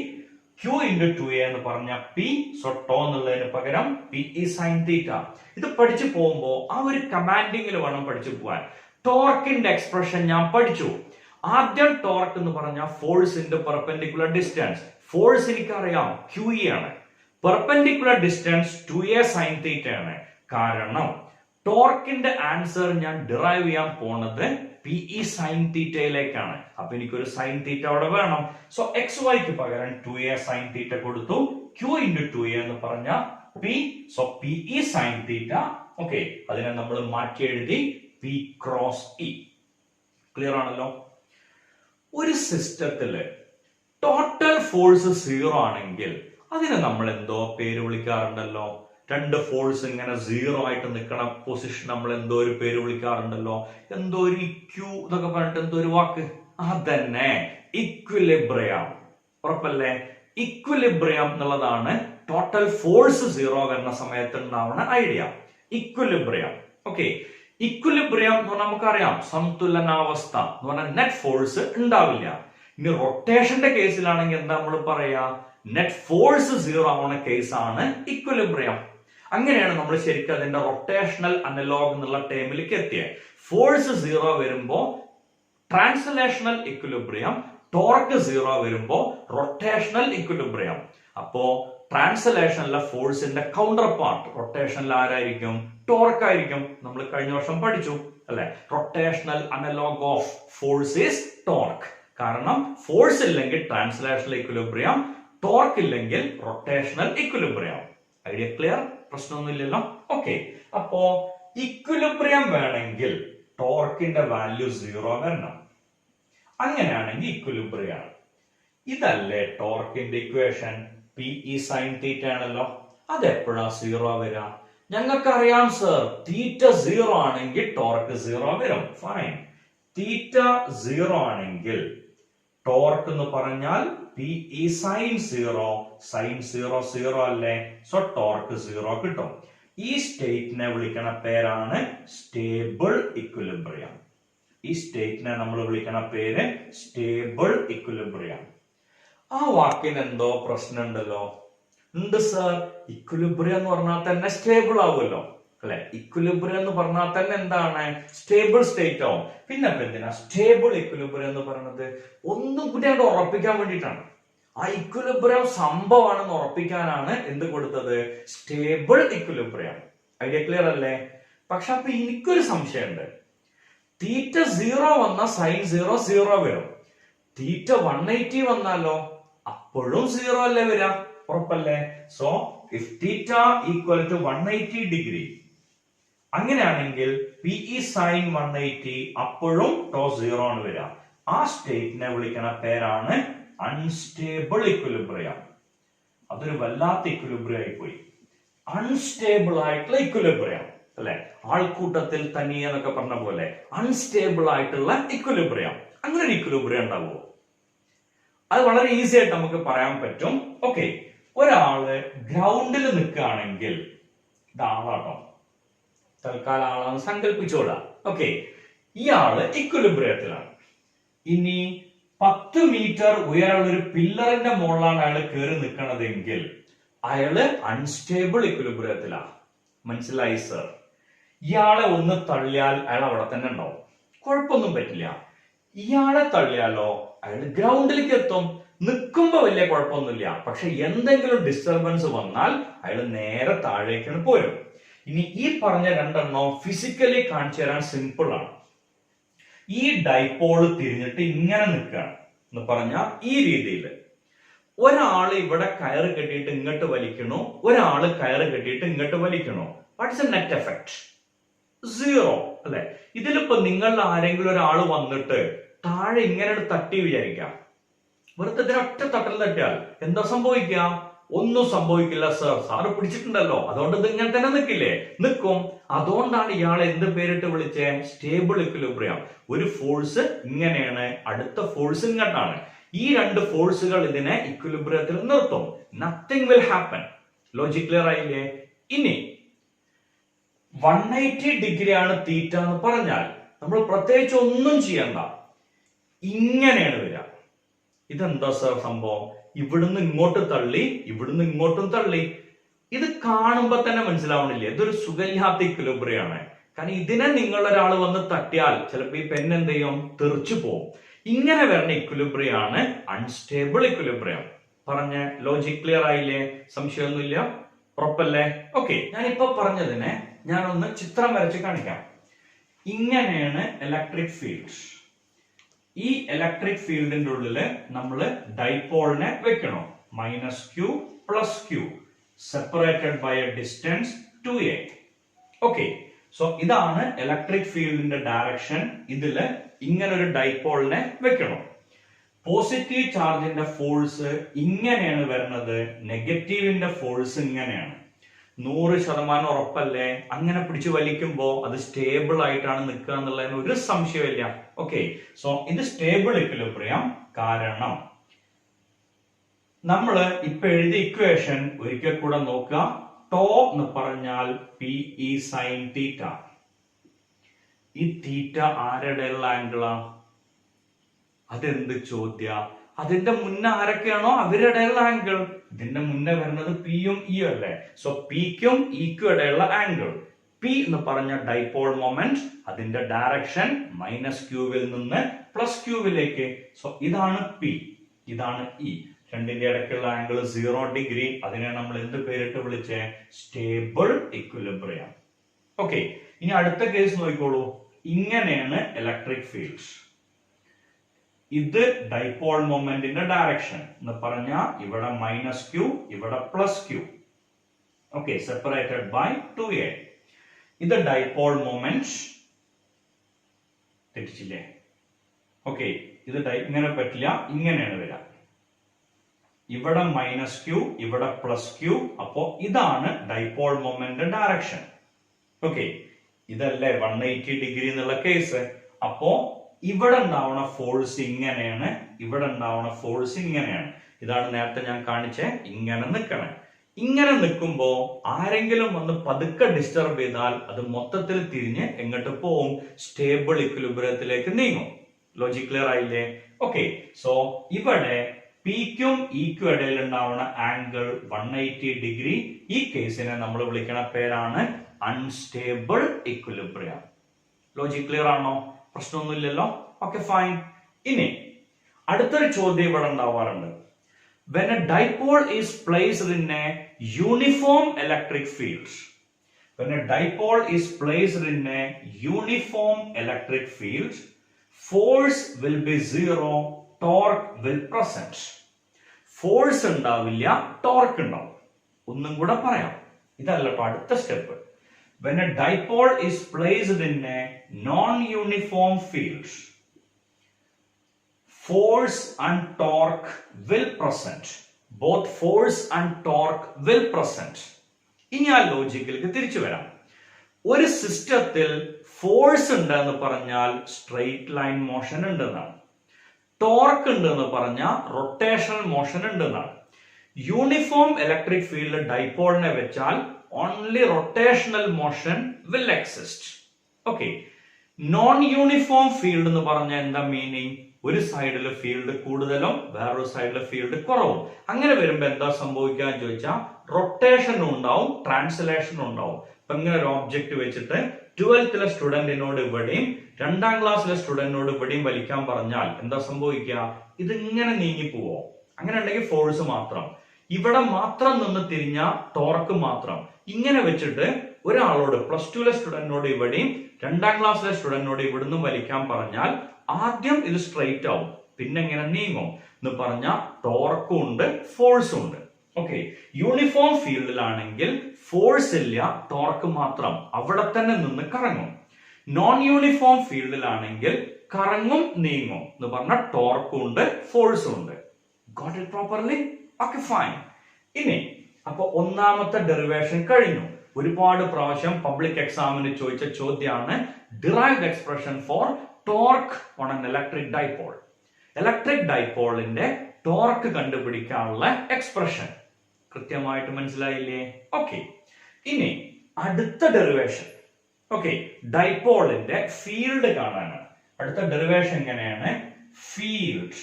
Q ഇൻറ്റു 2A എന്ന് പറഞ്ഞ P. സോ ടോ എന്നുള്ളതിന് പകരം PE sin θ. ഇത് പഠിച്ചു പോകുമ്പോ ആ ഒരു കമാൻഡിങ്ങിൽ വേണം പഠിച്ചു പോവാൻ. ടോർക്കിന്റെ എക്സ്പ്രഷൻ ഞാൻ പഠിച്ചു. ആദ്യം ടോർക്ക് എന്ന് പറഞ്ഞ force into perpendicular distance. Force എനിക്കറിയാം QE ആണ്. പെർപെൻഡിക്കുലർ ഡിസ്റ്റൻസ് 2A sin θ ആണ്. കാരണം ടോർക്കിന്റെ ആൻസർ ഞാൻ ഡിറൈവ് ചെയ്യാൻ പോണത് PE sin θയിലേക്കാണ്. അപ്പൊ എനിക്കൊരു sin θ അവിടെ വേണം. സോ XYക്ക് പകരം 2A sin θ കൊടുത്തു. Q ഇൻറ്റു 2A എന്ന് പറഞ്ഞ P. So PE sin θ. Okay, അതിനെ നമ്മൾ മാറ്റി എഴുതി P ക്രോസ് E. ക്ലിയർ ആണല്ലോ? ഒരു സിസ്റ്റത്തില് ടോട്ടൽ ഫോഴ്സ് 0 ആണെങ്കിൽ അതിനെ നമ്മൾ എന്തോ പേര് വിളിക്കാറുണ്ടല്ലോ. രണ്ട് ഫോഴ്സ് ഇങ്ങനെ 0 ആയിട്ട് നിൽക്കണ പൊസിഷൻ നമ്മൾ എന്തോ ഒരു പേര് വിളിക്കാറുണ്ടല്ലോ. എന്തോ ഒരു ഇക്യു എന്നൊക്കെ പറഞ്ഞിട്ട് എന്തോ ഒരു വാക്ക്. അതന്നെ ഇക്വിലിബ്രിയം. ഉറപ്പല്ലേ? ഇക്വിലിബ്രിയം എന്നുള്ളതാണ് ടോട്ടൽ ഫോഴ്സ് 0 വരുന്ന സമയത്ത് ഉണ്ടാവുന്ന ഐഡിയ. ഇക്വിലിബ്രിയം. ഓക്കെ, ഇക്വിലിബ്രിയം എന്ന് പറഞ്ഞാൽ നമുക്കറിയാം സന്തുലനാവസ്ഥ എന്ന് പറഞ്ഞാൽ നെറ്റ് ഫോഴ്സ് ഉണ്ടാവില്ല. ഇനി റൊട്ടേഷന്റെ കേസിലാണെങ്കിൽ എന്താ നമ്മൾ പറയാ? നെറ്റ് ഫോഴ്സ് 0 ആവുന്ന കേസാണ് ഇക്വിലിബ്രിയം. അങ്ങനെയാണ് നമ്മൾ ശരിക്കും അതിന്റെ റൊട്ടേഷണൽ അനലോഗ് എന്നുള്ള ടേമിലേക്ക് എത്തിയത്. ഫോഴ്സ് 0 വരുമ്പോ ട്രാൻസ്ലേഷണൽ ഇക്വിലിബ്രിയം, ടോർക്ക് 0 വരുമ്പോ റൊട്ടേഷണൽ ഇക്വിലിബ്രിയം. അപ്പോ ട്രാൻസ്ലേഷനിലെ ഫോഴ്സിന്റെ കൗണ്ടർ പാർട്ട് റൊട്ടേഷനിൽ ആരായിരിക്കും? ടോർക്ക് ആയിരിക്കും. നമ്മൾ കഴിഞ്ഞ വർഷം പഠിച്ചു അല്ലെ? Rotational analog of force is torque. കാരണം ഫോഴ്സ് ഇല്ലെങ്കിൽ ട്രാൻസ്ലേഷണൽ ഇക്വിലിബ്രിയം, ടോർക്ക് ഇല്ലെങ്കിൽ റൊട്ടേഷണൽ ഇക്വിലിബ്രിയം. Idea clear? പ്രശ്നമൊന്നുമില്ലല്ലോ. ഓക്കെ, അപ്പോ ഇക്വിലിബ്രിയം വേണമെങ്കിൽ ടോർക്കിന്റെ വാല്യൂ 0 വരണം. അങ്ങനെയാണെങ്കിൽ ഇക്വിലിബ്രിയം ആണ്. ഇതല്ലേ ടോർക്കിന്റെ ഇക്വേഷൻ? PE sin θ ആണല്ലോ. അതെപ്പോഴാ 0 വരിക? ഞങ്ങൾക്കറിയാം സർ, തീറ്റ 0 ആണെങ്കിൽ ടോർക്ക് 0 വരും. ഫൈൻ. തീറ്റ 0 ആണെങ്കിൽ ടോർക്ക് എന്ന് പറഞ്ഞാൽ PE sin 0, sin 0 0 അല്ലേ? സോ ടോർക്ക് 0 കിട്ടും. ഈ സ്റ്റേറ്റിനെ വിളിക്കണ പേരാണ് സ്റ്റേബിൾ ഇക്വിലിബ്രിയം. ഈ സ്റ്റേറ്റിനെ നമ്മൾ വിളിക്കണ പേര് സ്റ്റേബിൾ ഇക്വിലിബ്രിയം. ആ വാക്കിന് എന്തോ പ്രശ്നമുണ്ടല്ലോ. ഉണ്ട് സർ, ഇക്വിലിബ്രിയം എന്ന് പറഞ്ഞാൽ തന്നെ സ്റ്റേബിൾ ആവുമല്ലോ അല്ലെ? ഇക്വിലിബ്രിയം എന്ന് പറഞ്ഞാൽ തന്നെ എന്താണ്? സ്റ്റേബിൾ സ്റ്റേറ്റ് ആവും. പിന്നെ എന്തിനാ സ്റ്റേബിൾ ഇക്വിലിബ്രിയം എന്ന് പറയുന്നത്? ഒന്നും കൂടി അങ്ങോട്ട് ഉറപ്പിക്കാൻ വേണ്ടിയിട്ടാണ്. ആ ഇക്വിലിബ്രിയം സംഭവമാണെന്ന് ഉറപ്പിക്കാനാണ് എന്ത് കൊടുത്തത്? Stable equilibrium. ഐഡിയ ക്ലിയർ അല്ലേ? പക്ഷെ അപ്പൊ എനിക്കൊരു സംശയമുണ്ട്. തീറ്റ 0 വന്ന സൈൻ 0 0 വരും. തീറ്റ 180 വന്നാലോ? അപ്പോഴും 0 അല്ലേ വരാ? ഉറപ്പല്ലേ? So if theta equal to 180 degree, അങ്ങനെയാണെങ്കിൽ PE sin 180 അപ്പോഴും ടോ 0 ആണ് വരിക. ആ സ്റ്റേറ്റിനെ വിളിക്കുന്ന പേരാണ് അൺസ്റ്റേബിൾ ഇക്വിലിബ്രിയം. അതൊരു വല്ലാത്ത ഇക്വിലിബ്രിയം ആയി പോയി. അൺസ്റ്റേബിൾ ആയിട്ടുള്ള ഇക്വിലിബ്രിയം അല്ലെ? ആൾക്കൂട്ടത്തിൽ തനിയെ എന്നൊക്കെ പറഞ്ഞ പോലെ അൺസ്റ്റേബിൾ ആയിട്ടുള്ള ഇക്വിലിബ്രിയം. അങ്ങനെ ഒരു ഇക്വിലിബ്രിയം ഉണ്ടാവുമോ? അത് വളരെ ഈസി ആയിട്ട് നമുക്ക് പറയാൻ പറ്റും. ഓക്കെ, ഒരാള് ഗ്രൗണ്ടിൽ നിൽക്കുകയാണെങ്കിൽ, ഇതാളാട്ടോ, തൽക്കാലം ആളാണ് സങ്കല്പിച്ചോളാം. ഓക്കെ, ഇയാള് ഇക്വിലിബ്രിയത്തിലാണ്. ഇനി 10 മീറ്റർ ഉയരമുള്ള ഒരു പില്ലറിന്റെ മുകളിലാണ് അയാൾ കയറി നിൽക്കണതെങ്കിൽ അയാള് അൺസ്റ്റേബിൾ ഇക്വിലിബ്രിയത്തിലാണ്. മനസ്സിലായി സർ? ഇയാളെ ഒന്ന് തള്ളിയാൽ അയാൾ അവിടെ തന്നെ ഉണ്ടാവും, കുഴപ്പമൊന്നും പറ്റില്ല. ഇയാളെ തള്ളിയാലോ അയാൾ ഗ്രൗണ്ടിലേക്ക് എത്തും. നിൽക്കുമ്പോ വലിയ കുഴപ്പമൊന്നുമില്ല. പക്ഷെ എന്തെങ്കിലും ഡിസ്റ്റർബൻസ് വന്നാൽ അയാൾ നേരെ താഴേക്കാണ് പോരും. ഇനി ഈ പറഞ്ഞ രണ്ടെണ്ണം ഫിസിക്കലി കാണിച്ചു തരാൻ സിമ്പിൾ ആണ്. ഈ ഡൈപോള് തിരിഞ്ഞിട്ട് ഇങ്ങനെ നിൽക്കുകയാണ് എന്ന് പറഞ്ഞാൽ ഈ രീതിയിൽ ഒരാള് ഇവിടെ കയറ് കെട്ടിയിട്ട് ഇങ്ങോട്ട് വലിക്കണോ, ഒരാള് കയറ് കെട്ടിയിട്ട് ഇങ്ങോട്ട് വലിക്കണോ. What's a net effect? 0 അല്ലെ? ഇതിലിപ്പോ നിങ്ങളിൽ ആരെങ്കിലും ഒരാൾ വന്നിട്ട് താഴെ ഇങ്ങനെ തട്ടി വിചാരിക്കാം, വെറുതെ ഒറ്റ തട്ടൽ തട്ടിയാൽ എന്താ സംഭവിക്കുക? ഒന്നും സംഭവിക്കില്ല സർ, സാറ് പിടിച്ചിട്ടുണ്ടല്ലോ, അതുകൊണ്ട് ഇത് ഇങ്ങനെ തന്നെ നിൽക്കില്ലേ? നിൽക്കും. അതുകൊണ്ടാണ് ഇയാളെ എന്ത് പേരിട്ട് വിളിച്ചേ? Stable equilibrium. ഒരു ഫോഴ്സ് ഇങ്ങനെയാണ്, അടുത്ത ഫോഴ്സ് ഇങ്ങോട്ടാണ്. ഈ രണ്ട് ഫോഴ്സുകൾ ഇതിനെ ഇക്വിലിബ്രിയത്തിൽ നിർത്തും. Nothing will happen. Logic clear ആയില്ലേ? ഇനി 180 ഡിഗ്രി ആണ് തീറ്റ എന്ന് പറഞ്ഞാൽ നമ്മൾ പ്രത്യേകിച്ച് ഒന്നും ചെയ്യണ്ട, ഇങ്ങനെയാണ് വരിക. ഇതെന്താ സർ സംഭവം? ഇവിടുന്ന് ഇങ്ങോട്ട് തള്ളി, ഇവിടുന്ന് ഇങ്ങോട്ടും തള്ളി. ഇത് കാണുമ്പോ തന്നെ മനസ്സിലാവണില്ലേ ഇതൊരു സുഖമില്ലാത്ത ഇക്വിലിബ്രിയാണ്? കാരണം ഇതിനെ നിങ്ങളൊരാൾ വന്ന് തട്ടിയാൽ ചിലപ്പോ ഈ പെൻ എന്ത് ചെയ്യും? തെറിച്ചു പോകും. ഇങ്ങനെ വരുന്ന ഇക്വിലിബ്രിയാണ് അൺസ്റ്റേബിൾ ഇക്വിലിബ്രിയം. പറഞ്ഞ ലോജിക് ക്ലിയർ ആയില്ലേ? സംശയമൊന്നുമില്ല? ഉറപ്പല്ലേ? ഓക്കെ, ഞാനിപ്പോ പറഞ്ഞതിനെ ഞാനൊന്ന് ചിത്രം വരച്ച് കാണിക്കാം. ഇങ്ങനെയാണ് ഇലക്ട്രിക് ഫീൽഡ്. ഈ ഇലക്ട്രിക് ഫീൽഡിന്റെ ഉള്ളില് നമ്മൾ ഡൈപോളിനെ വെക്കണം. -q + q separated by a distance 2a. Okay, so ഇതാണ് ഇലക്ട്രിക് ഫീൽഡിന്റെ ഡയറക്ഷൻ. ഇതില് ഇങ്ങനെ ഒരു ഡൈപോളിനെ വെക്കണം. പോസിറ്റീവ് ചാർജിന്റെ ഫോഴ്സ് ഇങ്ങനെയാണ് വരുന്നത്, നെഗറ്റീവിന്റെ ഫോഴ്സ് ഇങ്ങനെയാണ്. 100% ഉറപ്പല്ലേ? അങ്ങനെ പിടിച്ചു വലിക്കുമ്പോ അത് സ്റ്റേബിൾ ആയിട്ടാണ് നിൽക്കുക എന്നുള്ളതിന് ഒരു സംശയമില്ല. ഓക്കെ, സോ ഇത് സ്റ്റേബിൾ ഇക്വിലിബ്രിയം. കാരണം നമ്മൾ ഇപ്പൊ എഴുതിയ ഇക്വേഷൻ ഒരിക്കൽ കൂടെ നോക്കുക. ടോ എന്ന് പറഞ്ഞാൽ PE sin θ. ഈ തീറ്റ ആരുടെയുള്ള ആംഗിളാ? അതെന്ത് ചോദ്യ? അതിന്റെ മുന്നേ ആരൊക്കെയാണോ അവരുടെയുള്ള ആംഗിൾ. ഇതിന്റെ മുന്നേ വരുന്നത് പിയും ഇയും അല്ലേ? സോ പിക്കും ഇക്കും ഇടയുള്ള ആംഗിൾ പി എന്ന് പറഞ്ഞ ഡൈപോൾ മൊമെന്റ്, അതിന്റെ ഡയറക്ഷൻ -q നിന്ന് +q. സോ ഇതാണ് പി, ഇതാണ് ഇ. രണ്ടിന്റെ ഇടയ്ക്കുള്ള ആംഗിൾ 0 ഡിഗ്രി. അതിനെ നമ്മൾ എന്ത് പേരിട്ട് വിളിച്ചേ? Stable equilibrium. ഓക്കെ, ഇനി അടുത്ത കേസ് നോക്കിക്കോളൂ. ഇങ്ങനെയാണ് ഇലക്ട്രിക് ഫീൽഡ്. ഇത് ഡൈപോൾ മൊമെന്റിന്റെ ഡയറക്ഷൻ എന്ന് പറഞ്ഞാൽ ഇവിടെ -q, ഇവിടെ +q. Okay, separated by 2a. ഇത് ഡൈപോൾ മൊമെന്റ്. തെറ്റിച്ചില്ലേ? ഓക്കെ, ഇത് ഇങ്ങനെ പറ്റില്ല, ഇങ്ങനെയാണ് വരിക. ഇവിടെ -q, ഇവിടെ +q. അപ്പോ ഇതാണ് ഡൈപോൾ മൊമെന്റ് ഡയറക്ഷൻ. ഓക്കെ, ഇതല്ലേ 180 ഡിഗ്രി എന്നുള്ള കേസ്. അപ്പോ ഇവിടെ ഉണ്ടാവുന്ന ഫോഴ്സ് ഇങ്ങനെയാണ്, ഇവിടെ ഉണ്ടാവുന്ന ഫോഴ്സ് ഇങ്ങനെയാണ്. ഇതാണ് നേരത്തെ ഞാൻ കാണിച്ചേ, ഇങ്ങനെ നിൽക്കണം. ഇങ്ങനെ നിൽക്കുമ്പോ ആരെങ്കിലും വന്ന് പതുക്കെ ഡിസ്റ്റർബ് ചെയ്താൽ അത് മൊത്തത്തിൽ തിരിഞ്ഞ് എങ്ങോട്ട് പോവും? സ്റ്റേബിൾ ഇക്വിലിബ്രിയത്തിലേക്ക് നീങ്ങും. ലോജിക് ക്ലിയർ ആയില്ലേ? ഓക്കെ, സോ ഇവിടെ പിക്കും ഇക്കും ഇടയിൽ ഉണ്ടാവുന്ന ആംഗിൾ 180 ഡിഗ്രി. ഈ കേസിനെ നമ്മൾ വിളിക്കുന്ന പേരാണ് അൺസ്റ്റേബിൾ ഇക്വിലിബ്രിയം. ലോജിക് ക്ലിയർ ആണോ? പ്രശ്നമൊന്നുമില്ലല്ലോ? Okay, fine. ഇനി അടുത്തൊരു ചോദ്യം ഇവിടെ ഉണ്ടാവാറുണ്ട്. When a dipole is placed in a uniform electric field, when a dipole is placed in a uniform electric field, force will be 0, torque will present. Force ഉണ്ടാവില്ല, torque ഉണ്ടാവും. ഒന്നും കൂടെ പറയാം, ഇതല്ല അടുത്ത step. When a dipole is placed in a non-uniform field, force and torque will present. Both force and torque will present. ഇനി ആ ലോജിക്കിലേക്ക് തിരിച്ചു വരാം. ഒരു സിസ്റ്റത്തിൽ ഫോഴ്സ് ഉണ്ട് എന്ന് പറഞ്ഞാൽ സ്ട്രെയിറ്റ് ലൈൻ മോഷൻ ഉണ്ടെന്നാണ്. ടോർക്ക് ഉണ്ട് എന്ന് പറഞ്ഞാൽ റൊട്ടേഷണൽ മോഷൻ ഉണ്ടെന്നാണ്. യൂണിഫോം ഇലക്ട്രിക് ഫീൽഡ് ഡൈപോളിനെ വെച്ചാൽ only rotational motion will exist. Okay, non uniform field എന്ന് പറഞ്ഞാൽ എന്താ മീനിങ്? ഒരു സൈഡിലെ ഫീൽഡ് കൂടുതലും വേറൊരു സൈഡിലെ ഫീൽഡ് കുറവും. അങ്ങനെ വരുമ്പോ എന്താ സംഭവിക്കുക ചോദിച്ചാൽ റൊട്ടേഷനും ഉണ്ടാവും, ട്രാൻസ്ലേഷനും ഉണ്ടാവും. ഇപ്പൊ ഇങ്ങനെ ഒരു ഓബ്ജക്ട് വെച്ചിട്ട് 12th സ്റ്റുഡന്റിനോട് ഇവിടെയും 2ാം ക്ലാസ്സിലെ സ്റ്റുഡന്റിനോട് ഇവിടെയും വലിക്കാൻ പറഞ്ഞാൽ എന്താ സംഭവിക്കുക? ഇത് ഇങ്ങനെ നീങ്ങി പോവോ? അങ്ങനെ ഉണ്ടെങ്കിൽ ഫോഴ്സ് മാത്രം. ഇവിടെ മാത്രം നിന്ന് തിരിഞ്ഞ ടോർക്ക് മാത്രം. ഇങ്ങനെ വെച്ചിട്ട് ഒരാളോട് +2 സ്റ്റുഡന്റിനോട് ഇവിടെയും 2ാം ക്ലാസ്സിലെ സ്റ്റുഡന്റിനോട് ഇവിടുന്ന് വലിക്കാൻ പറഞ്ഞാൽ ആദ്യം ഇത് സ്ട്രെയിറ്റ് ആവും, പിന്നെ ഇങ്ങനെ നീങ്ങും എന്ന് പറഞ്ഞാൽ ടോർക്കും ഉണ്ട്, ഫോഴ്സും ഉണ്ട്. ഓക്കെ, യൂണിഫോം ഫീൽഡിലാണെങ്കിൽ ഫോഴ്സ് ഇല്ല, ടോർക്ക് മാത്രം, അവിടെ തന്നെ നിന്ന് കറങ്ങും. നോൺ യൂണിഫോം ഫീൽഡിലാണെങ്കിൽ കറങ്ങും നീങ്ങും എന്ന് പറഞ്ഞാൽ ടോർക്കും ഉണ്ട്, ഫോഴ്സും ഉണ്ട്. Got it properly? Okay, fine. ഇനി അപ്പൊ ഒന്നാമത്തെ ഡെറിവേഷൻ കഴിഞ്ഞു. ഒരുപാട് പ്രാവശ്യം പബ്ലിക് എക്സാമിന് ചോദിച്ച ചോദ്യമാണ് derived expression for torque on an electric dipole. Electric ഡൈപോളിന്റെ ടോർക്ക് കണ്ടുപിടിക്കാനുള്ള എക്സ്പ്രഷൻ കൃത്യമായിട്ട് മനസ്സിലായില്ലേ? ഓക്കെ, ഇനി അടുത്ത ഡെറിവേഷൻ. ഓക്കെ, ഡൈപോളിന്റെ ഫീൽഡ് കാണാനാണ്. അടുത്ത ഡെറിവേഷൻ എങ്ങനെയാണ്? Field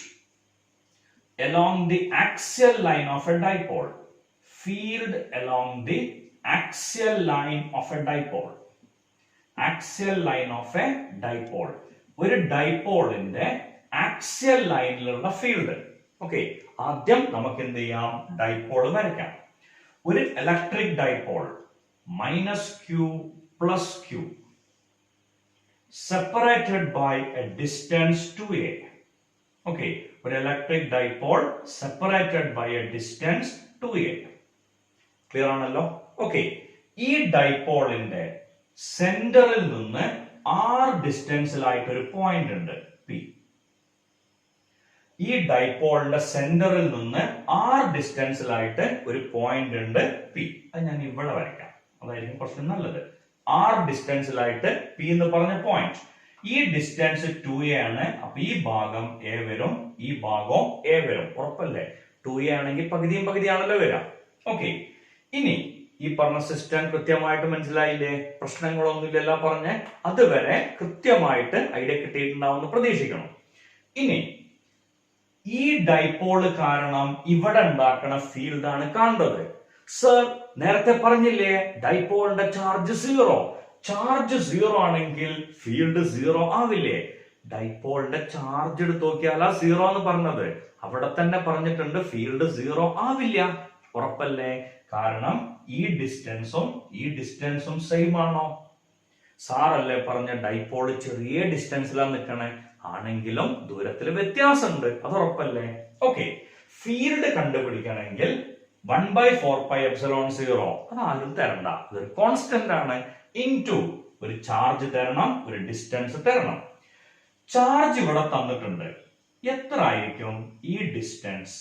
along the axial line of a dipole. Field along the axial line of a dipole. Axial line of a dipole. ഒരു ഡൈപോളിന്റെ ആക്സിയൽ ലൈനിലുള്ള ഫീൽഡ്. ഓക്കെ, ആദ്യം നമുക്ക് എന്ത് ചെയ്യാം? ഡൈപോൾ വരയ്ക്കാം. ഒരു electric dipole -q + q separated by a distance 2a. Okay, ഒരു electric dipole separated by a distance 2a. Clear ആണല്ലോ? Okay, ഈ ഡൈപോളിന്റെ സെന്ററിൽ നിന്ന് r ഡിസ്റ്റൻസിലായിട്ട് ഒരു പോയിന്റ് ഉണ്ട് P. ഈ ഡൈപോളിന്റെ സെന്ററിൽ നിന്ന് r ഡിസ്റ്റൻസിലായിട്ട് ഒരു പോയിന്റ് ഉണ്ട് P. അത് ഞാൻ ഇവിടെ വരയ്ക്കാം, അതായിരിക്കും കുറച്ച് നല്ലത്. r ഡിസ്റ്റൻസിലായിട്ട് P എന്ന് പറഞ്ഞ പോയിന്റ്. ഈ ഡിസ്റ്റൻസ് 2a ആണ്. അപ്പൊ ഈ ഭാഗം a വരും, ഈ ഭാഗവും a വരും. ഉറപ്പല്ലേ? 2a ആണെങ്കിൽ പകുതിയും പകുതിയാണല്ലോ വരാം. ഓക്കെ, ഇനി ഈ പറഞ്ഞ സിസ്റ്റം കൃത്യമായിട്ട് മനസ്സിലായില്ലേ? പ്രശ്നങ്ങളൊന്നുമില്ലല്ലോ പറഞ്ഞ്. അതുവരെ കൃത്യമായിട്ട് ഐഡിയ കിട്ടിയിട്ടുണ്ടാവുമെന്ന് പ്രതീക്ഷിക്കണം. ഇനി ഈ ഡൈപോള് കാരണം ഇവിടെ ഉണ്ടാക്കുന്ന ഫീൽഡ് ആണ് കാണേണ്ടത്. സർ, നേരത്തെ പറഞ്ഞില്ലേ ഡൈപോളിന്റെ ചാർജ് 0. ചാർജ് 0 ആണെങ്കിൽ ഫീൽഡ് 0 ആവില്ലേ? ഡൈപോളിന്റെ ചാർജ് എടുത്ത് നോക്കിയാലാ 0 എന്ന് പറഞ്ഞത്. അവിടെ തന്നെ പറഞ്ഞിട്ടുണ്ട് ഫീൽഡ് 0 ആവില്ല. ഉറപ്പല്ലേ? കാരണം ഈ ഡിസ്റ്റൻസും സെയിം ആണോ? സാറല്ലേ പറഞ്ഞ ഡൈപോള് ചെറിയ ഡിസ്റ്റൻസിലാണ് നിൽക്കണേ. ആണെങ്കിലും ദൂരത്തിൽ വ്യത്യാസമുണ്ട്. അത് ഉറപ്പല്ലേ? ഓക്കെ, ഫീൽഡ് കണ്ടുപിടിക്കണമെങ്കിൽ 1/4πε0 അതാരും തരണ്ട. ഇതൊരു കോൺസ്റ്റന്റ് ആണ്. ഇൻടു ഒരു ചാർജ് തരണം, ഒരു ഡിസ്റ്റൻസ് തരണം. ചാർജ് ഇവിടെ തന്നിട്ടുണ്ട്. എത്ര ആയിരിക്കും ഈ ഡിസ്റ്റൻസ്?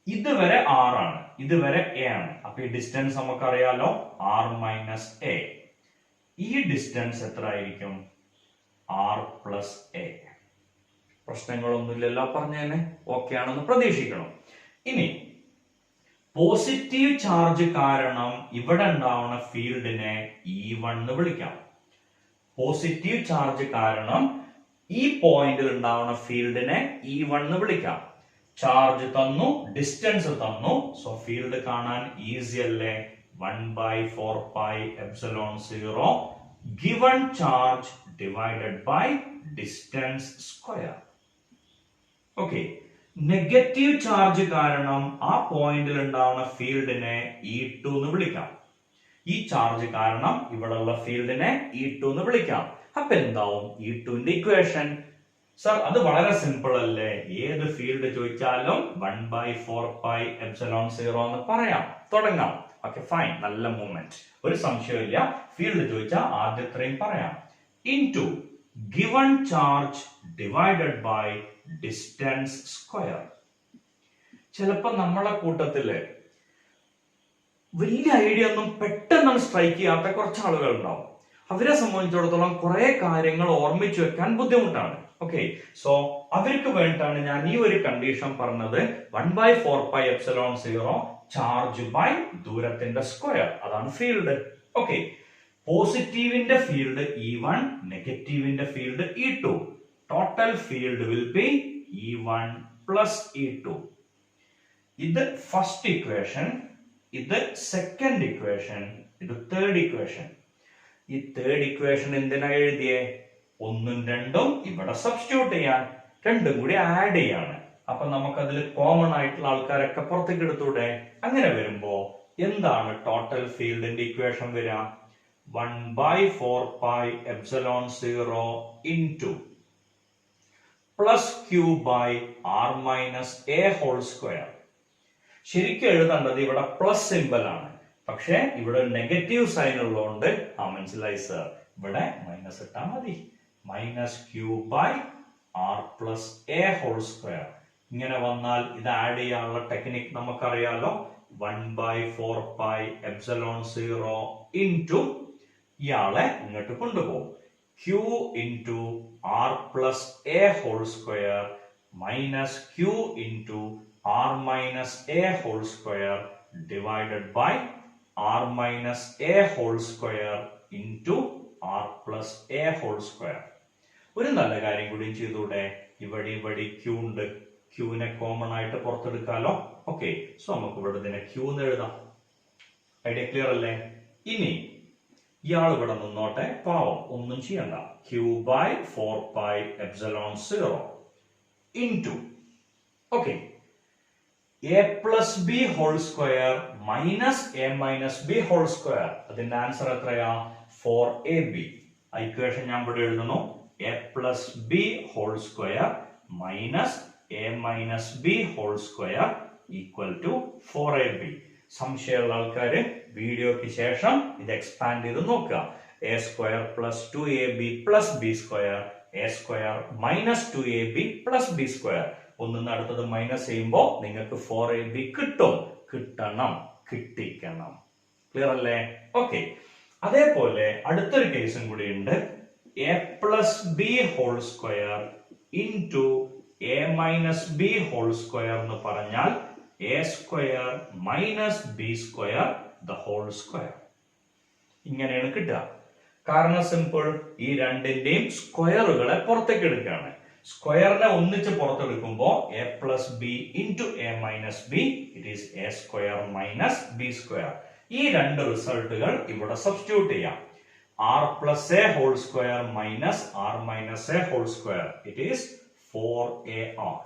ഇതുവരെ r ആണ്, ഇതുവരെ a ആണ്. അപ്പൊ ഈ ഡിസ്റ്റൻസ് നമുക്കറിയാലോ, r - a. ഈ ഡിസ്റ്റൻസ് എത്ര ആയിരിക്കും? r + a. പ്രശ്നങ്ങളൊന്നുമില്ലല്ലോ പറഞ്ഞേനെ? ഓക്കെ ആണെന്ന് പ്രതീക്ഷിക്കണം. ഇനി പോസിറ്റീവ് ചാർജ് കാരണം ഇവിടെ ഉണ്ടാവുന്ന ഫീൽഡിനെ E1 എന്ന് വിളിക്കാം. പോസിറ്റീവ് ചാർജ് കാരണം ഈ പോയിന്റിൽ ഉണ്ടാവുന്ന ഫീൽഡിനെ E1 എന്ന് വിളിക്കാം. ചാർജ് തന്നു, ഡിസ്റ്റൻസ് തന്നു. സോ ഫീൽഡ് കാണാൻ ഈസി അല്ലേ? 1/4πε0 given charge divided by distance square. Okay, negative charge കാരണം ആ പോയിന്റിൽ ഉണ്ടാവുന്ന ഫീൽഡിനെ E2 എന്ന് വിളിക്കാം. ഈ ചാർജ് കാരണം ഇവിടെയുള്ള ഫീൽഡിനെ E2 എന്ന് വിളിക്കാം. അപ്പൊ എന്താവും E2ന്റെ ഇക്വേഷൻ? സർ, അത് വളരെ സിമ്പിൾ അല്ലേ? ഏത് ഫീൽഡ് ചോദിച്ചാലും 1/4πε0 എന്ന് പറയാം. തുടങ്ങാം. ഓക്കെ, ഫൈൻ, നല്ല മൂവ്മെന്റ്, ഒരു സംശയമില്ല. ഫീൽഡ് ചോദിച്ചാൽ ആദ്യത്രയും പറയാം. Into given charge divided by distance square. ചിലപ്പോ നമ്മളെ കൂട്ടത്തില് വലിയ ഐഡിയ ഒന്നും പെട്ടെന്ന് സ്ട്രൈക്ക് ചെയ്യാത്ത കുറച്ച് ആളുകൾ ഉണ്ടാവും. അവരെ സംബന്ധിച്ചിടത്തോളം കുറെ കാര്യങ്ങൾ ഓർമ്മിച്ചു വെക്കാൻ ബുദ്ധിമുട്ടാണ്. ഓക്കെ, സോ അവർക്ക് വേണ്ടിയിട്ടാണ് ഞാൻ ഈ ഒരു കണ്ടീഷൻ പറഞ്ഞത്. 1/4πε0 ചാർജ് ബൈ ദൂരത്തിന്റെ സ്ക്വയർ, അതാണ് ഫീൽഡ്. ഓക്കെ, പോസിറ്റീവിന്റെ ഫീൽഡ് E1, നെഗറ്റീവിന്റെ field E2. Total field will be E1 + E2. ഇത് ഫസ്റ്റ് ഇക്വേഷൻ, ഇത് സെക്കൻഡ് ഇക്വേഷൻ, ഇത് തേർഡ് ഇക്വേഷൻ. ഈ തേർഡ് ഇക്വേഷൻ എന്തിനാ എഴുതിയേ? 1ഉം 2ഉം ഇവിടെ സബ്സ്റ്റിറ്റ്യൂട്ട് ചെയ്യാൻ, രണ്ടും കൂടി ആഡ് ചെയ്യാണ്. അപ്പൊ നമുക്ക് അതിൽ കോമൺ ആയിട്ടുള്ള ആൾക്കാരൊക്കെ പുറത്തേക്ക് എടുത്തൂടെ? അങ്ങനെ വരുമ്പോ എന്താണ് ടോട്ടൽ ഫീൽഡിന്റെ ഇക്വേഷൻ വരിക? 1/4πε0 into + q r - a whole square. ശരിക്കും എഴുതേണ്ടത് ഇവിടെ പ്ലസ് സിമ്പൽ ആണ്. പക്ഷെ ഇവിടെ നെഗറ്റീവ് സൈൻ ഉള്ളതുകൊണ്ട് മനസ്സിലായി സർ, ഇവിടെ മൈനസ് ഇട്ടാൽ മതി. -q r + a whole square. ഇങ്ങനെ വന്നാൽ ഇത് ആഡ് ചെയ്യാനുള്ള ടെക്നിക് നമുക്കറിയാലോ. 1/4πε0 ഇൻറ്റു ഇയാളെ ഇങ്ങോട്ട് കൊണ്ടുപോകും. q into r plus a whole square minus q into r minus a whole square divided by r minus a whole square into r plus a whole square. ഒരു നല്ല കാര്യം കൂടി ചെയ്തൂടെ, ഇവിടെ q ഉണ്ട്, ക്യൂവിനെ കോമൺ ആയിട്ട് പുറത്തെടുക്കാലോ. ഓക്കെ, സോ നമുക്ക് ഇവിടെ ഇതിനെ q എന്ന് എഴുതാം. ഐഡിയ ക്ലിയർ അല്ലേ? ഇനി ഇയാൾ ഇവിടെ നിന്നോട്ടെ, പാവം, ഒന്നും ചെയ്യണ്ട. q/4πε0 into okay a plus b whole square minus a minus b whole square. അതിന്റെ ആൻസർ എത്രയാ? 4ab. ഇക്വേഷൻ ഞാൻ ഇവിടെ എഴുതുന്നു. a plus b whole square minus a minus b whole square equal to 4ab. സംശയമുള്ള ആൾക്കാര് വീഡിയോക്ക് ശേഷം ഇത് എക്സ്പാൻഡ് ചെയ്ത് നോക്കുക. a square plus 2ab plus B square, a square minus 2ab plus B square. ഒന്നിന്ന് അടുത്തത് മൈനസ് ചെയ്യുമ്പോൾ നിങ്ങൾക്ക് 4ab കിട്ടും. കിട്ടിക്കണം. ക്ലിയർ അല്ലേ? ഓക്കെ, അതേപോലെ അടുത്തൊരു കേസും കൂടി ഉണ്ട്. a plus b whole square into a minus b whole square എന്ന് പറഞ്ഞാൽ a square minus b square the whole square. ഇങ്ങനെയാണ് കിട്ടുക. കാരണം സിമ്പിൾ, ഈ രണ്ടിന്റെയും സ്ക്വയറുകളെ പുറത്തേക്ക് എടുക്കുകയാണ്. സ്ക്വയറിനെ ഒന്നിച്ച് പുറത്തെടുക്കുമ്പോൾ a plus b into a minus b, it is a square minus b square. ഈ രണ്ട് റിസൾട്ടുകൾ ഇവിടെ സബ്സ്റ്റിറ്റ്യൂട്ട് ചെയ്യാം. r plus a whole square minus r minus a whole square, it is 4ar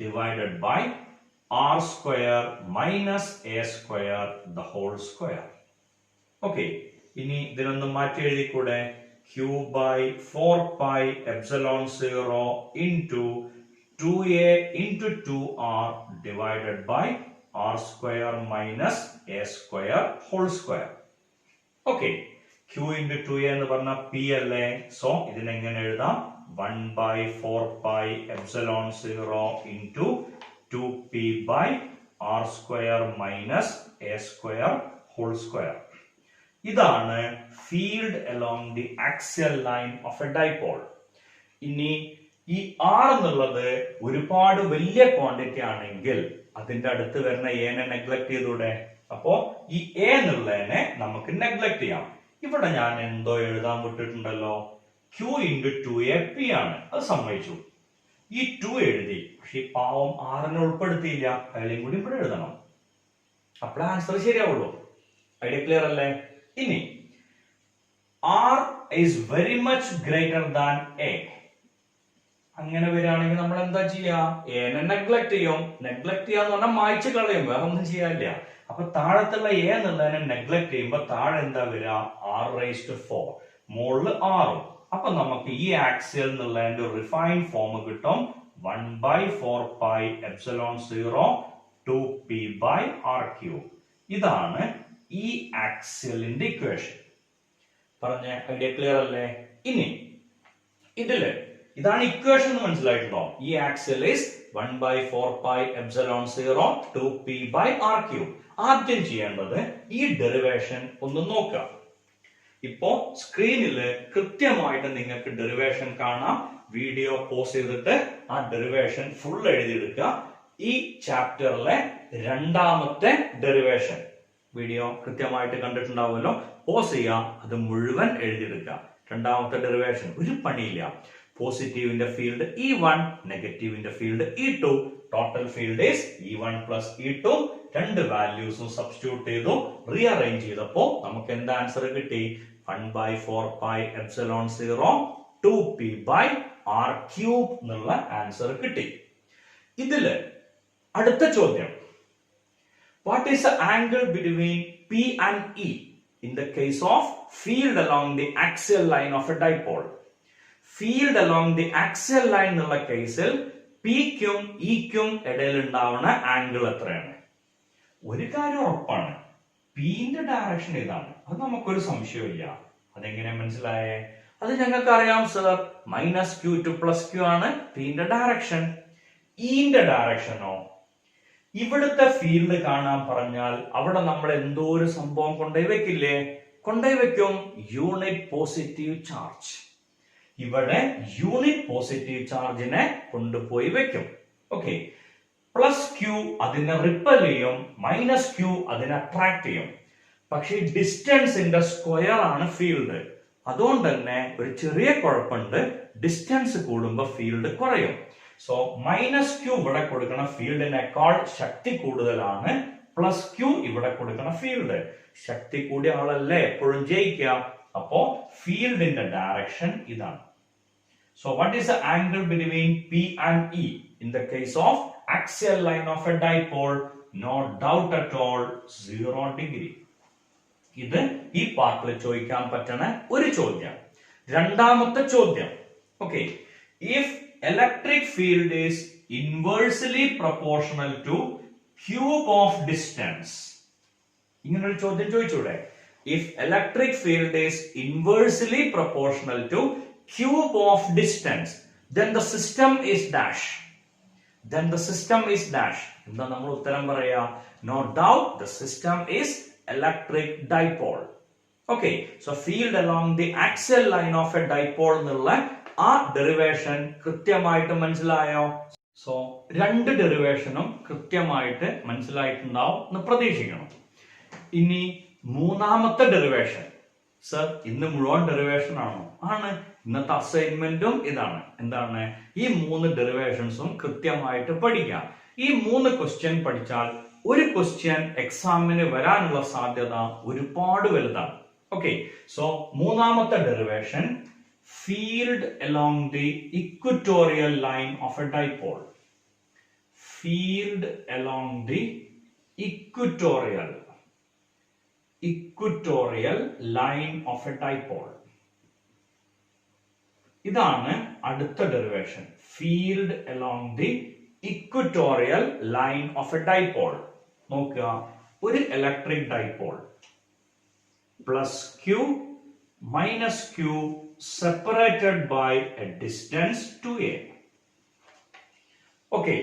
divided by r square minus A square the whole square. Okay, ഇനി ഇതിനൊന്ന് മാറ്റി എഴുതിക്കൂടെ? q/4πε0 into 2a into 2r divided by r square minus A square whole square. Okay, q into 2a എന്ന് പറഞ്ഞാൽ p അല്ലേ? So ഇതിനെങ്ങനെ എഴുതാം? 1/4πε0 into 2p by r square minus A square whole square. ഇതാണ് field along the axial line of a dipole. ഇനി ഈ r എന്നുള്ളത് ഒരുപാട് വലിയ ക്വാണ്ടിറ്റി ആണെങ്കിൽ അതിന്റെ അടുത്ത് വരുന്ന എനെ നെഗ്ലക്ട് ചെയ്തൂടെ? അപ്പോ ഈ എ എന്നുള്ളതിനെ നമുക്ക് നെഗ്ലക്ട് ചെയ്യാം. ഇവിടെ ഞാൻ എന്തോ എഴുതാൻ വിട്ടിട്ടുണ്ടല്ലോ. q ഇൻറ്റു 2ap ആണ്, അത് സമ്മതിച്ചു. ഈ 2 എഴുതി, പക്ഷെ ഈ പാവം ആറിനെ ഉൾപ്പെടുത്തിയില്ല. അയാളെയും കൂടി ഇവിടെ എഴുതണം. അപ്പോഴേ ആൻസർ ശരിയാവുള്ളൂ. ഐഡിയ ക്ലിയർ അല്ലേ? ഇനി r is very much greater than a. അങ്ങനെ വരികയാണെങ്കിൽ നമ്മൾ എന്താ ചെയ്യാ? എനെ നെഗ്ലക്ട് ചെയ്യും. നെഗ്ലക്ട് ചെയ്യാന്ന് പറഞ്ഞാൽ മായ്ച്ചു കളയും, വേറെ ഒന്നും ചെയ്യാനില്ല. അപ്പൊ താഴത്തുള്ള എ എന്നുള്ളതിനെ നെഗ്ലക്ട് ചെയ്യുമ്പോ താഴെ എന്താ വരിക? r⁴, മുകളില് r. അപ്പൊ നമുക്ക് ഈ ആക്സിയൽ എന്നുള്ളതിന്റെ റിഫൈൻഡ് ഫോം കിട്ടും. 1/4πε0 2p by r3. ഇതാണ് ഈ ആക്സിയലിന്റെ ഇക്വേഷൻ. പറഞ്ഞ ഐഡിയ ക്ലിയർ അല്ലേ? ഇനി ഇതില് ഇതാണ് ഇക്വേഷൻ എന്ന് മനസ്സിലായിട്ടുണ്ടോ? ഈ axial is 1/4πε0 2p by r3. ആദ്യം ചെയ്യേണ്ടത് ഈ ഡെറിവേഷൻ ഒന്ന് നോക്കുക. ഇപ്പോ സ്ക്രീനില് കൃത്യമായിട്ട് നിങ്ങൾക്ക് ഡെറിവേഷൻ കാണാം. വീഡിയോ പോസ് ചെയ്തിട്ട് ആ ഡെറിവേഷൻ ഫുൾ എഴുതിയെടുക്കുക. ഈ ചാപ്റ്ററിലെ രണ്ടാമത്തെ ഡെറിവേഷൻ വീഡിയോ കൃത്യമായിട്ട് കണ്ടിട്ടുണ്ടാവുമല്ലോ. പോസ് ചെയ്യാം, അത് മുഴുവൻ എഴുതിയെടുക്കുക. രണ്ടാമത്തെ ഡെറിവേഷൻ ഒരു പണിയില്ല. പോസിറ്റീവിന്റെ ഫീൽഡ് E1, നെഗറ്റീവിന്റെ field E2. Total field is E1 plus E2. രണ്ട് വാല്യൂസും സബ്സ്റ്റിറ്റ്യൂട്ട് ചെയ്തു. റീഅറേഞ്ച് ചെയ്തപ്പോ നമുക്ക് എന്താ ആൻസർ കിട്ടി? 1/4πε0 2p by r³ എന്നുള്ള ആൻസർ കിട്ടി. ഇതില് അടുത്ത ചോദ്യം, what is the angle between P and E in the case of field along the axial line of a dipole? Field along the axial line എന്നുള്ള കേസിൽ P-ക്കും E-ക്കും ഇടയിൽ ഉണ്ടാവുന്ന ആംഗിൾ എത്രയാണ്? ഒരു കാര്യം ഉറപ്പാണ്, P-ന്റെ ഡയറക്ഷൻ ഇതാണ്. അത് നമുക്കൊരു സംശയമില്ല. അതെങ്ങനെ മനസ്സിലായേ? അത് ഞങ്ങൾക്ക് അറിയാം സർ. -q to +q ആണ് P-ന്റെ ഡയറക്ഷൻ. ഇന്റെ ഡയറക്ഷനോ? ഇവിടുത്തെ ഫീൽഡ് കാണാൻ പറഞ്ഞാൽ അവിടെ നമ്മൾ എന്തോ ഒരു സംഭവം കൊണ്ടുപോയി വെക്കില്ലേ? കൊണ്ടുപോയി വെക്കും, യൂണിറ്റ് പോസിറ്റീവ് ചാർജ്. ഇവിടെ യൂണിറ്റ് പോസിറ്റീവ് ചാർജിനെ കൊണ്ടുപോയി വെക്കും. ഓക്കെ, പ്ലസ് ക്യൂ അതിനെ റിപ്പൽ ചെയ്യും, മൈനസ് ക്യൂ അതിനെ അട്രാക്ട് ചെയ്യും. പക്ഷെ ഡിസ്റ്റൻസിന്റെ സ്ക്വയർ ആണ് ഫീൽഡ്. അതുകൊണ്ട് തന്നെ ഒരു ചെറിയ കുഴപ്പമുണ്ട്, ഡിസ്റ്റൻസ് കൂടുമ്പോൾ ഫീൽഡ് കുറയും. സോ മൈനസ് ക്യൂ ഇവിടെ കൊടുക്കുന്ന ഫീൽഡിനേക്കാൾ ശക്തി കൂടുതലാണ് പ്ലസ് ക്യൂ ഇവിടെ കൊടുക്കുന്ന ഫീൽഡ്. ശക്തി കൂടിയ ആളല്ലേ എപ്പോഴും ജയിക്കുക. അപ്പോ ഫീൽഡിന്റെ ഡയറക്ഷൻ ഇതാണ്. So what is the angle between P and E in the case of axial line of a dipole? No doubt at all, 0 degree. ഇത് ഈ പാർട്ടിൽ ചോദിക്കാൻ പറ്റുന്ന ഒരു ചോദ്യം. രണ്ടാമത്തെ ചോദ്യം, okay, if electric field is inversely proportional to cube of distance. ഇങ്ങനെ ഒരു ചോദ്യം ചോദിച്ചൂടെ? If electric field is inversely proportional to cube of distance, then the system is dash. Then the system is dash. എന്താ നമ്മൾ ഉത്തരം പറയാ? No doubt the system is electric dipole. Okay, so field along the axial line of a dipole എന്നുള്ള ആ derivation കൃത്യമായിട്ട് മനസ്സിലായോ? So രണ്ട് ഡെറിവേഷനും കൃത്യമായിട്ട് മനസ്സിലായിട്ടുണ്ടാവും എന്ന് പ്രതീക്ഷിക്കണം. ഇനി മൂന്നാമത്തെ ഡെറിവേഷൻ. സർ, ഇന്ന് മുഴുവൻ ഡെറിവേഷൻ ആണോ? ആണ്. ഇന്നത്തെ അസൈൻമെന്റും ഇതാണ്. എന്താണ്? ഈ 3 ഡെറിവേഷൻസും കൃത്യമായിട്ട് പഠിക്കാം. ഈ 3 ക്വസ്റ്റ്യൻ പഠിച്ചാൽ ഒരു ക്വസ്റ്റ്യൻ എക്സാമിന് വരാനുള്ള സാധ്യത ഒരുപാട് വലുതാണ്. ഓക്കെ, സോ മൂന്നാമത്തെ derivation, field along the equatorial line of a dipole. Field along the equatorial line of a dipole. ഇതാണ് അടുത്ത derivation. Field along the equatorial line of a dipole. നോക്കുക, ഒരു electric dipole plus q minus q separated by a distance 2a. Okay,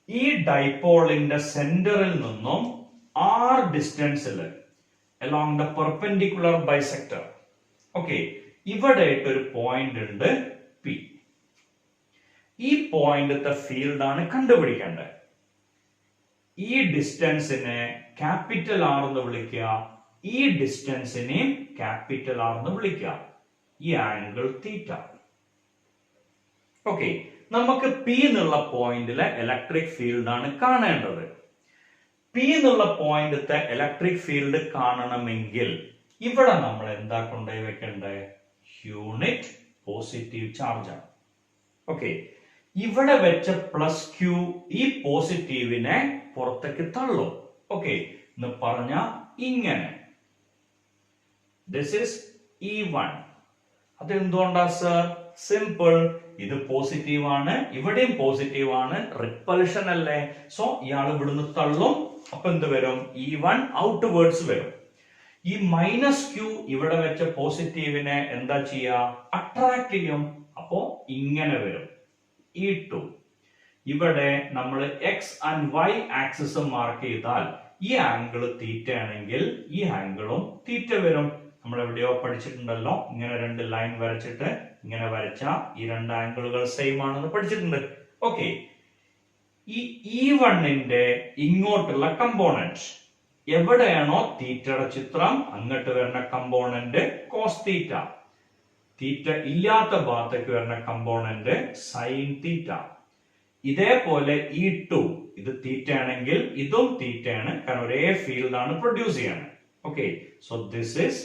ഈ ഡൈപോളിന്റെ സെന്ററിൽ നിന്നും r ഡിസ്റ്റൻസിൽ along the perpendicular bisector. Okay, ഇവിടെ ഒരു പോയിന്റ് ഉണ്ട് P. ഈ പോയിന്റത്തെ ഫീൽഡ് ആണ് കണ്ടുപിടിക്കേണ്ടത്. ഈ ഡിസ്റ്റൻസിനെ ക്യാപിറ്റൽ ആർ എന്ന് വിളിക്കുക, ഈ ഡിസ്റ്റൻസിനെയും ക്യാപിറ്റൽ ആർ എന്ന് വിളിക്കുക. ഈ ആംഗിൾ തീറ്റ. ഓക്കെ, നമുക്ക് പി എന്നുള്ള പോയിന്റിലെ ഇലക്ട്രിക് ഫീൽഡ് ആണ് കാണേണ്ടത്. പി എന്നുള്ള പോയിന്റത്തെ ഇലക്ട്രിക് ഫീൽഡ് കാണണമെങ്കിൽ ഇവിടെ നമ്മൾ എന്താ കൊണ്ടുപോയി വെക്കേണ്ടത്? യൂണിറ്റ് പോസിറ്റീവ് ചാർജ് ആണ്. ഓക്കെ, ഇവിടെ വെച്ച പ്ലസ് ക്യൂ ഈ പോസിറ്റീവിനെ പുറത്തേക്ക് തള്ളും. ഓക്കെ, എന്ന് പറഞ്ഞ ഇങ്ങനെ, ദിസ് ഇസ് E1. അതെന്തുകൊണ്ടാ സർ? സിമ്പിൾ, ഇത് പോസിറ്റീവ് ആണ്, ഇവിടെയും പോസിറ്റീവ് ആണ്, റിപ്പൽഷൻ അല്ലേ. സോ ഇയാൾ ഇവിടുന്ന് തള്ളും. അപ്പൊ എന്ത് വരും? E1 ഔട്ട്വേർഡ്സ് വരും. ഈ മൈനസ് ക്യൂ ഇവിടെ വെച്ച പോസിറ്റീവിനെ എന്താ ചെയ്യാ? അട്രാക്ട് ചെയ്യും. അപ്പോ ഇങ്ങനെ വരും E2. ഇവിടെ നമ്മൾ x and y axis mark ചെയ്താൽ ഈ ആംഗിൾ തീറ്റ ആണെങ്കിൽ ഈ ആംഗിളും തീറ്റ വരും. നമ്മൾ എവിടെയോ പഠിച്ചിട്ടുണ്ടല്ലോ, ഇങ്ങനെ 2 ലൈൻ വരച്ചിട്ട് ഇങ്ങനെ വരച്ച ഈ 2 ആംഗിളുകൾ സെയിം ആണെന്ന് പഠിച്ചിട്ടുണ്ട്. ഓക്കെ, ഈ E1ന്റെ ഇങ്ങോട്ടുള്ള കമ്പോണന്റ് എവിടെയാണോ തീറ്റയുടെ ചിത്രം, അങ്ങോട്ട് വരുന്ന കമ്പോണന്റ് കോസ് തീറ്റ. തീറ്റ ഇല്ലാത്ത ഭാഗത്തേക്ക് വരുന്ന കമ്പോണന്റ് സൈൻ തീറ്റ. ഇതേപോലെ E2, ഇത് തീറ്റ ആണെങ്കിൽ ഇതും തീറ്റയാണ്, കാരണം ഒരേ ഫീൽഡ് ആണ് പ്രൊഡ്യൂസ് ചെയ്യണത്. Okay, so this is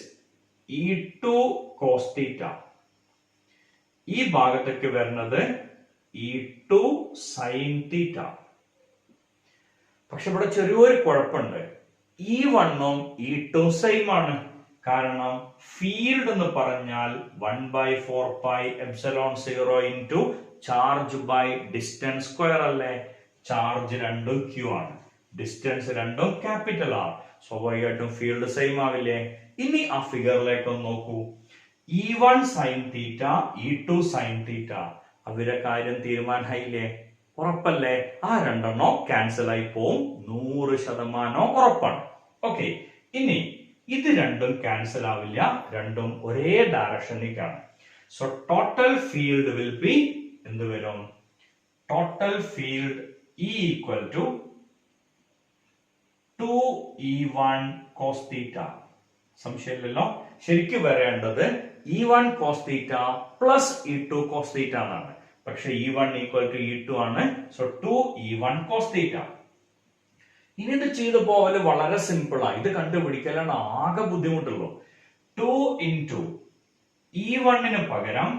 E2 cos theta. ഈ ഭാഗത്തേക്ക് വരുന്നത് E2 sin theta. പക്ഷെ ഇവിടെ ചെറിയൊരു കുഴപ്പമുണ്ട്. E1ഉം E2 സെയിം ആണ്. കാരണം ഫീൽഡ് എന്ന് പറഞ്ഞാൽ 1/4 pi epsilon 0 into charge by distance square അല്ലേ. ചാർജ് രണ്ടും ക്യൂ ആണ്, ഡിസ്റ്റൻസ് രണ്ടും ക്യാപിറ്റൽ ആർ. സ്വാഭാവികമായിട്ടും ഫീൽഡ് സെയിം ആവില്ലേ. ഇനി ആ ഫിഗറിലേക്ക് ഒന്ന് നോക്കൂ. E1 sin തീറ്റ, E2 sin തീറ്റ, അവരുടെ കാര്യം തീരുമാനമായില്ലേ. ഉറപ്പല്ലേ? ആ രണ്ടെണ്ണം ക്യാൻസൽ ആയി പോവും, 100% ഉറപ്പാണ്. ഓക്കെ, ഇനി ഇത് രണ്ടും ക്യാൻസൽ ആവില്ല, രണ്ടും ഒരേ ഡയറക്ഷനിലേക്കാണ്. So total field will be എന്ത് വരും? Total field E equal to 2E1 cos theta. സംശയമില്ലല്ലോ. ശരിക്കും വരേണ്ടത് E1 cos theta plus E2 cos theta എന്നാണ്. പക്ഷെ E1 ഈക്വൽ ടു E2 ആണ്. So 2E1 cos theta. ഇനി ഇത് ചെയ്തു പോവല് വളരെ സിമ്പിൾ ആണ്. ഇത് കണ്ടുപിടിക്കലാണ് ആകെ ബുദ്ധിമുട്ടുള്ളൂ. 2 into E1 പകരം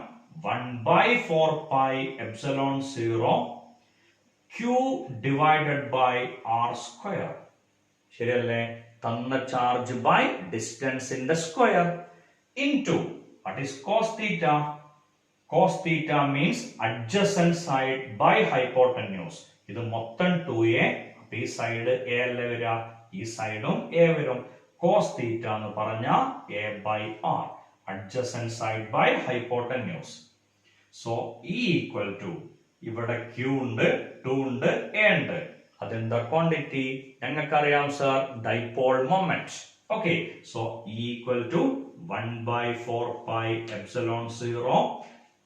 1/4 pi epsilon 0 Q divided by R square. ശരിയല്ലേ? തന്ന ചാർജ് ബൈ ഡിസ്റ്റൻസിന്റെ square into what is cos theta. Cos theta means adjacent side by hypotenuse. ഇത് മൊത്തം 2a. അപ്പൊ ഈ സൈഡ് a അല്ലേ വരിക, ഈ സൈഡും a വരും. cos theta എന്ന് പറഞ്ഞാൽ a by r, adjacent side by hypotenuse. So E equal to, ഇവിടെ Q ഉണ്ട്, 2 ഉണ്ട്, a ഉണ്ട്. അതെന്താ ക്വാണ്ടിറ്റി? ഞങ്ങൾക്കറിയാം sir, dipole moment. Okay, so E equal to 1/4 pi epsilon 0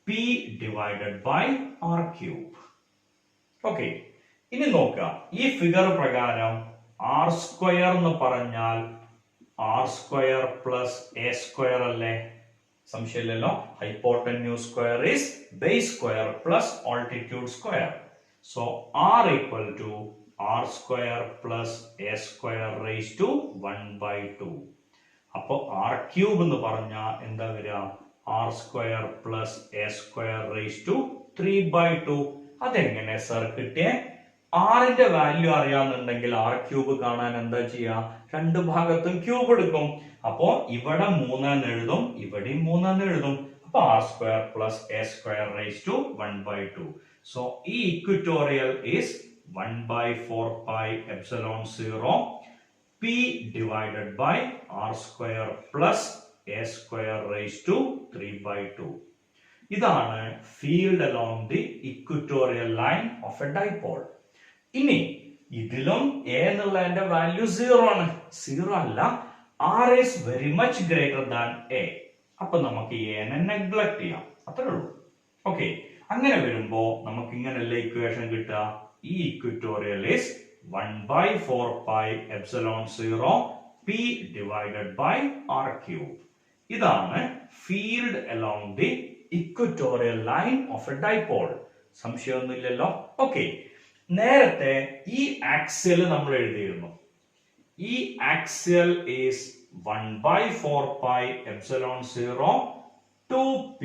P divided by R cube. Okay, ഇനി നോക്കാം. ഈ ഫിഗർ പ്രകാരം R സ്ക്വയർ എന്ന് പറഞ്ഞാൽ R square plus A square അല്ലേ? സംശയമില്ലല്ലോ. Hypotenuse square is base square plus altitude square. So R equal to R square plus A square raised to 1/2. അപ്പൊ R cube എന്ന് പറഞ്ഞാൽ എന്താ വരിക? R square plus A square raised to 3/2. അതെങ്ങനെ sir കിട്ടിയേ? ആറിന്റെ വാല്യൂ അറിയാന്നുണ്ടെങ്കിൽ R ക്യൂബ് കാണാൻ എന്താ ചെയ്യാ? രണ്ട് ഭാഗത്തും ക്യൂബ് എടുക്കും. അപ്പോ ഇവിടെ 3 എന്ന് എഴുതും, ഇവിടെയും 3 എന്ന് എഴുതും. അപ്പൊ R square plus A square raised to 1/2. So E equatorial is 1/4 pi epsilon 0 P divided by R square plus A square raised to 3/2. ഇതാണ് field along the equatorial line of a dipole. ഇനി ഇതിലും A എന്നുള്ളതിന്റെ value 0 ആണ്. 0 അല്ല, R is very much greater than A. അപ്പൊ നമുക്ക് A നെ neglect ചെയ്യാം, അത്രേ ഉള്ളൂ. ഓക്കെ, അങ്ങനെ വരുമ്പോ നമുക്ക് ഇങ്ങനെയല്ലേ ഇക്വേഷൻ കിട്ടുക? E equatorial is 1/4 pi epsilon 0 P divided by R cube. ഇതാണ് field along the equatorial line of a dipole. സംശയമൊന്നുമില്ലല്ലോ. ഓക്കെ, നേരത്തെ ഈ ആക്സിയൽ നമ്മൾ എഴുതിയിരുന്നു. ഈ axial is 1/4 pi epsilon 0 2p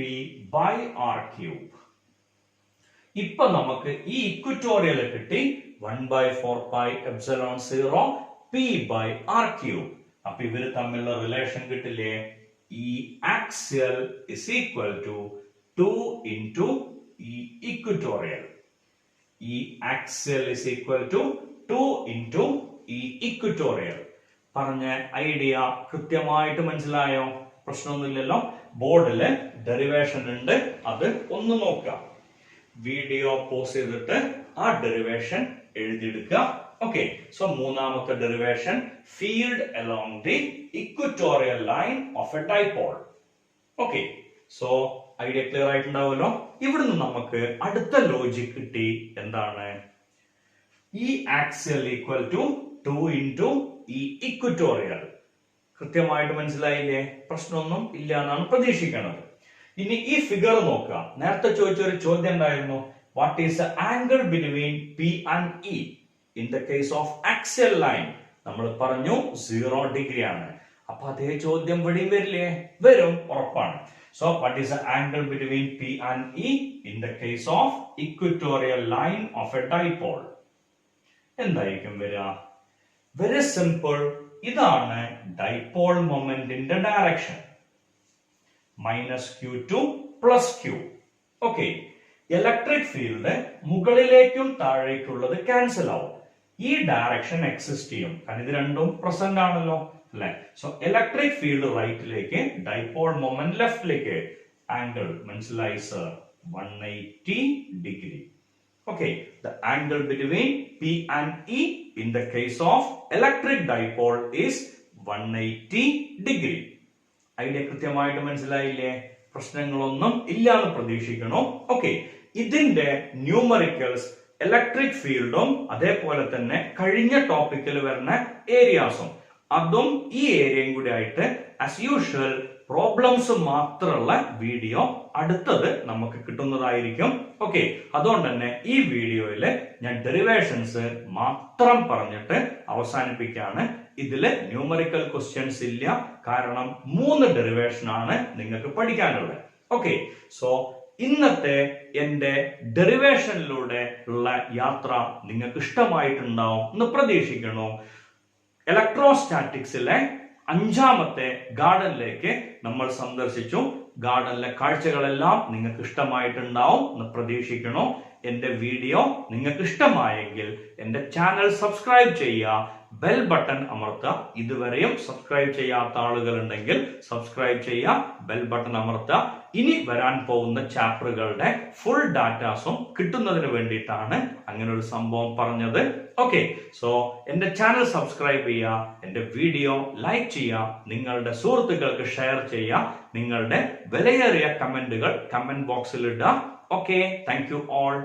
by R cube. ഇപ്പൊ നമുക്ക് ഈ ഇക്വറ്റോറിയൽ കിട്ടി 1/4 pi epsilon 0 p by R cube. അപ്പൊ ഇവര് തമ്മിലുള്ള റിലേഷൻ കിട്ടില്ലേ? ഈ axial is equal to 2 into ഈ ഇക്വറ്റോറിയൽ. ഈ axial is equal to 2 into ഈ ഇക്വറ്റോറിയൽ. പറഞ്ഞ ഐഡിയ കൃത്യമായിട്ട് മനസ്സിലായോ? പ്രശ്നമൊന്നുമില്ലല്ലോ. ബോർഡില് ഡെറിവേഷൻ ഉണ്ട്, അത് ഒന്ന് നോക്കാം. വീഡിയോ പോസ് ചെയ്തിട്ട് ആ ഡെറിവേഷൻ എഴുതിയെടുക്കുക. ഓക്കെ, സോ മൂന്നാമത്തെ derivation, field along the equatorial line of a dipole. Okay, so idea clear ആയിട്ടുണ്ടാവുമല്ലോ. ഇവിടുന്ന് നമുക്ക് അടുത്ത ലോജിക് കിട്ടി. എന്താണ്? ഈ ആക്സിയൽ ഈക്വൽ ടു 2 into ഈ ഇക്വറ്റോറിയൽ. കൃത്യമായിട്ട് മനസ്സിലായില്ലേ? പ്രശ്നമൊന്നും ഇല്ല എന്നാണ് പ്രതീക്ഷിക്കുന്നത്. ഇനി ഈ ഫിഗർ നോക്കുക. നേരത്തെ ചോദിച്ചൊരു ചോദ്യം ഉണ്ടായിരുന്നു, what is the angle between P and E in the case of axial line? നമ്മൾ പറഞ്ഞു 0 ഡിഗ്രി ആണ്. അപ്പൊ അതേ ചോദ്യം ഇവിടെയും വരില്ലേ? വരും, ഉറപ്പാണ്. So what is the angle between P and E in the case of equatorial line of a dipole? എന്തായിരിക്കും വരിക? Very simple. ഇതാണ് ഡൈപോൾ മൊമെന്റിന്റെ direction. -q2 plus q. Okay, electric field മുകളിലേക്കും താഴേക്കുള്ളത് ക്യാൻസൽ ആവും. ഈ ഡയറക്ഷൻ എക്സിസ്റ്റ് ചെയ്യും, കാരണം ഇത് രണ്ടും പ്രസന്റ് ആണല്ലോ, അല്ലെ? സോ ഇലക്ട്രിക് ഫീൽഡ് റൈറ്റിലേക്ക്, ഡൈപോൾ മൊമെന്റ് ലെഫ്റ്റിലേക്ക്. ആംഗിൾ മനസ്സിലായി sir? 180 degree. Okay, the angle between P and E in the case of electric dipole is 180 degree. Idea കൃത്യമായിട്ട് മനസ്സിലായില്ലേ? പ്രശ്നങ്ങളൊന്നും ഇല്ലാന്ന് പ്രതീക്ഷിക്കണോ? ഓക്കെ, ഇതിന്റെ ന്യൂമറിക്കൽസ് ഇലക്ട്രിക് ഫീൽഡും അതേപോലെ തന്നെ കഴിഞ്ഞ ടോപ്പിക്കിൽ വരുന്ന ഏരിയാസും അതും ഈ ഏരിയയും കൂടി ആയിട്ട് ആസ് യൂഷ്വൽ പ്രോബ്ലംസ് മാത്രമുള്ള വീഡിയോ അടുത്തത് നമുക്ക് കിട്ടുന്നതായിരിക്കും. ഓക്കെ, അതുകൊണ്ട് തന്നെ ഈ വീഡിയോയില് ഞാൻ ഡെറിവേഷൻസ് മാത്രം പറഞ്ഞിട്ട് അവസാനിപ്പിക്കുകയാണ്. ഇതില് ന്യൂമറിക്കൽ ക്വസ്റ്റ്യൻസ് ഇല്ല, കാരണം 3 ഡെറിവേഷൻ ആണ് നിങ്ങൾക്ക് പഠിക്കാനുള്ളത്. ഓക്കെ, സോ ഇന്നത്തെ എന്റെ ഡെറിവേഷനിലൂടെ ഉള്ള യാത്ര നിങ്ങൾക്ക് ഇഷ്ടമായിട്ടുണ്ടാവും എന്ന് പ്രതീക്ഷിക്കുന്നു. ഇലക്ട്രോസ്റ്റാറ്റിക്സിലെ 5ാമത്തെ ഗാർഡനിലേക്ക് നമ്മൾ സന്ദർശിച്ചു. ഗാർഡനിലെ കാഴ്ചകളെല്ലാം നിങ്ങൾക്ക് ഇഷ്ടമായിട്ടുണ്ടാവും എന്ന് പ്രതീക്ഷിക്കുന്നു. എന്റെ വീഡിയോ നിങ്ങൾക്ക് ഇഷ്ടമായെങ്കിൽ എന്റെ ചാനൽ സബ്സ്ക്രൈബ് ചെയ്യുക, ബെൽ ബട്ടൺ അമർത്തുക. ഇതുവരെയും സബ്സ്ക്രൈബ് ചെയ്യാത്ത ആളുകൾ ഉണ്ടെങ്കിൽ സബ്സ്ക്രൈബ് ചെയ്യുക, ബെൽ ബട്ടൺ അമർത്തുക. ഇനി വരാൻ പോകുന്ന ചാപ്റ്ററുകളുടെ ഫുൾ ഡാറ്റാസും കിട്ടുന്നതിന് വേണ്ടിയിട്ടാണ് അങ്ങനെ ഒരു സംഭവം പറഞ്ഞത്. ഓക്കെ, സോ എന്റെ ചാനൽ സബ്സ്ക്രൈബ് ചെയ്യുക, എന്റെ വീഡിയോ ലൈക്ക് ചെയ്യുക, നിങ്ങളുടെ സുഹൃത്തുക്കൾക്ക് ഷെയർ ചെയ്യുക, നിങ്ങളുടെ വിലയേറിയ കമന്റുകൾ കമന്റ് ബോക്സിൽ ഇടുക. Okay, thank you all.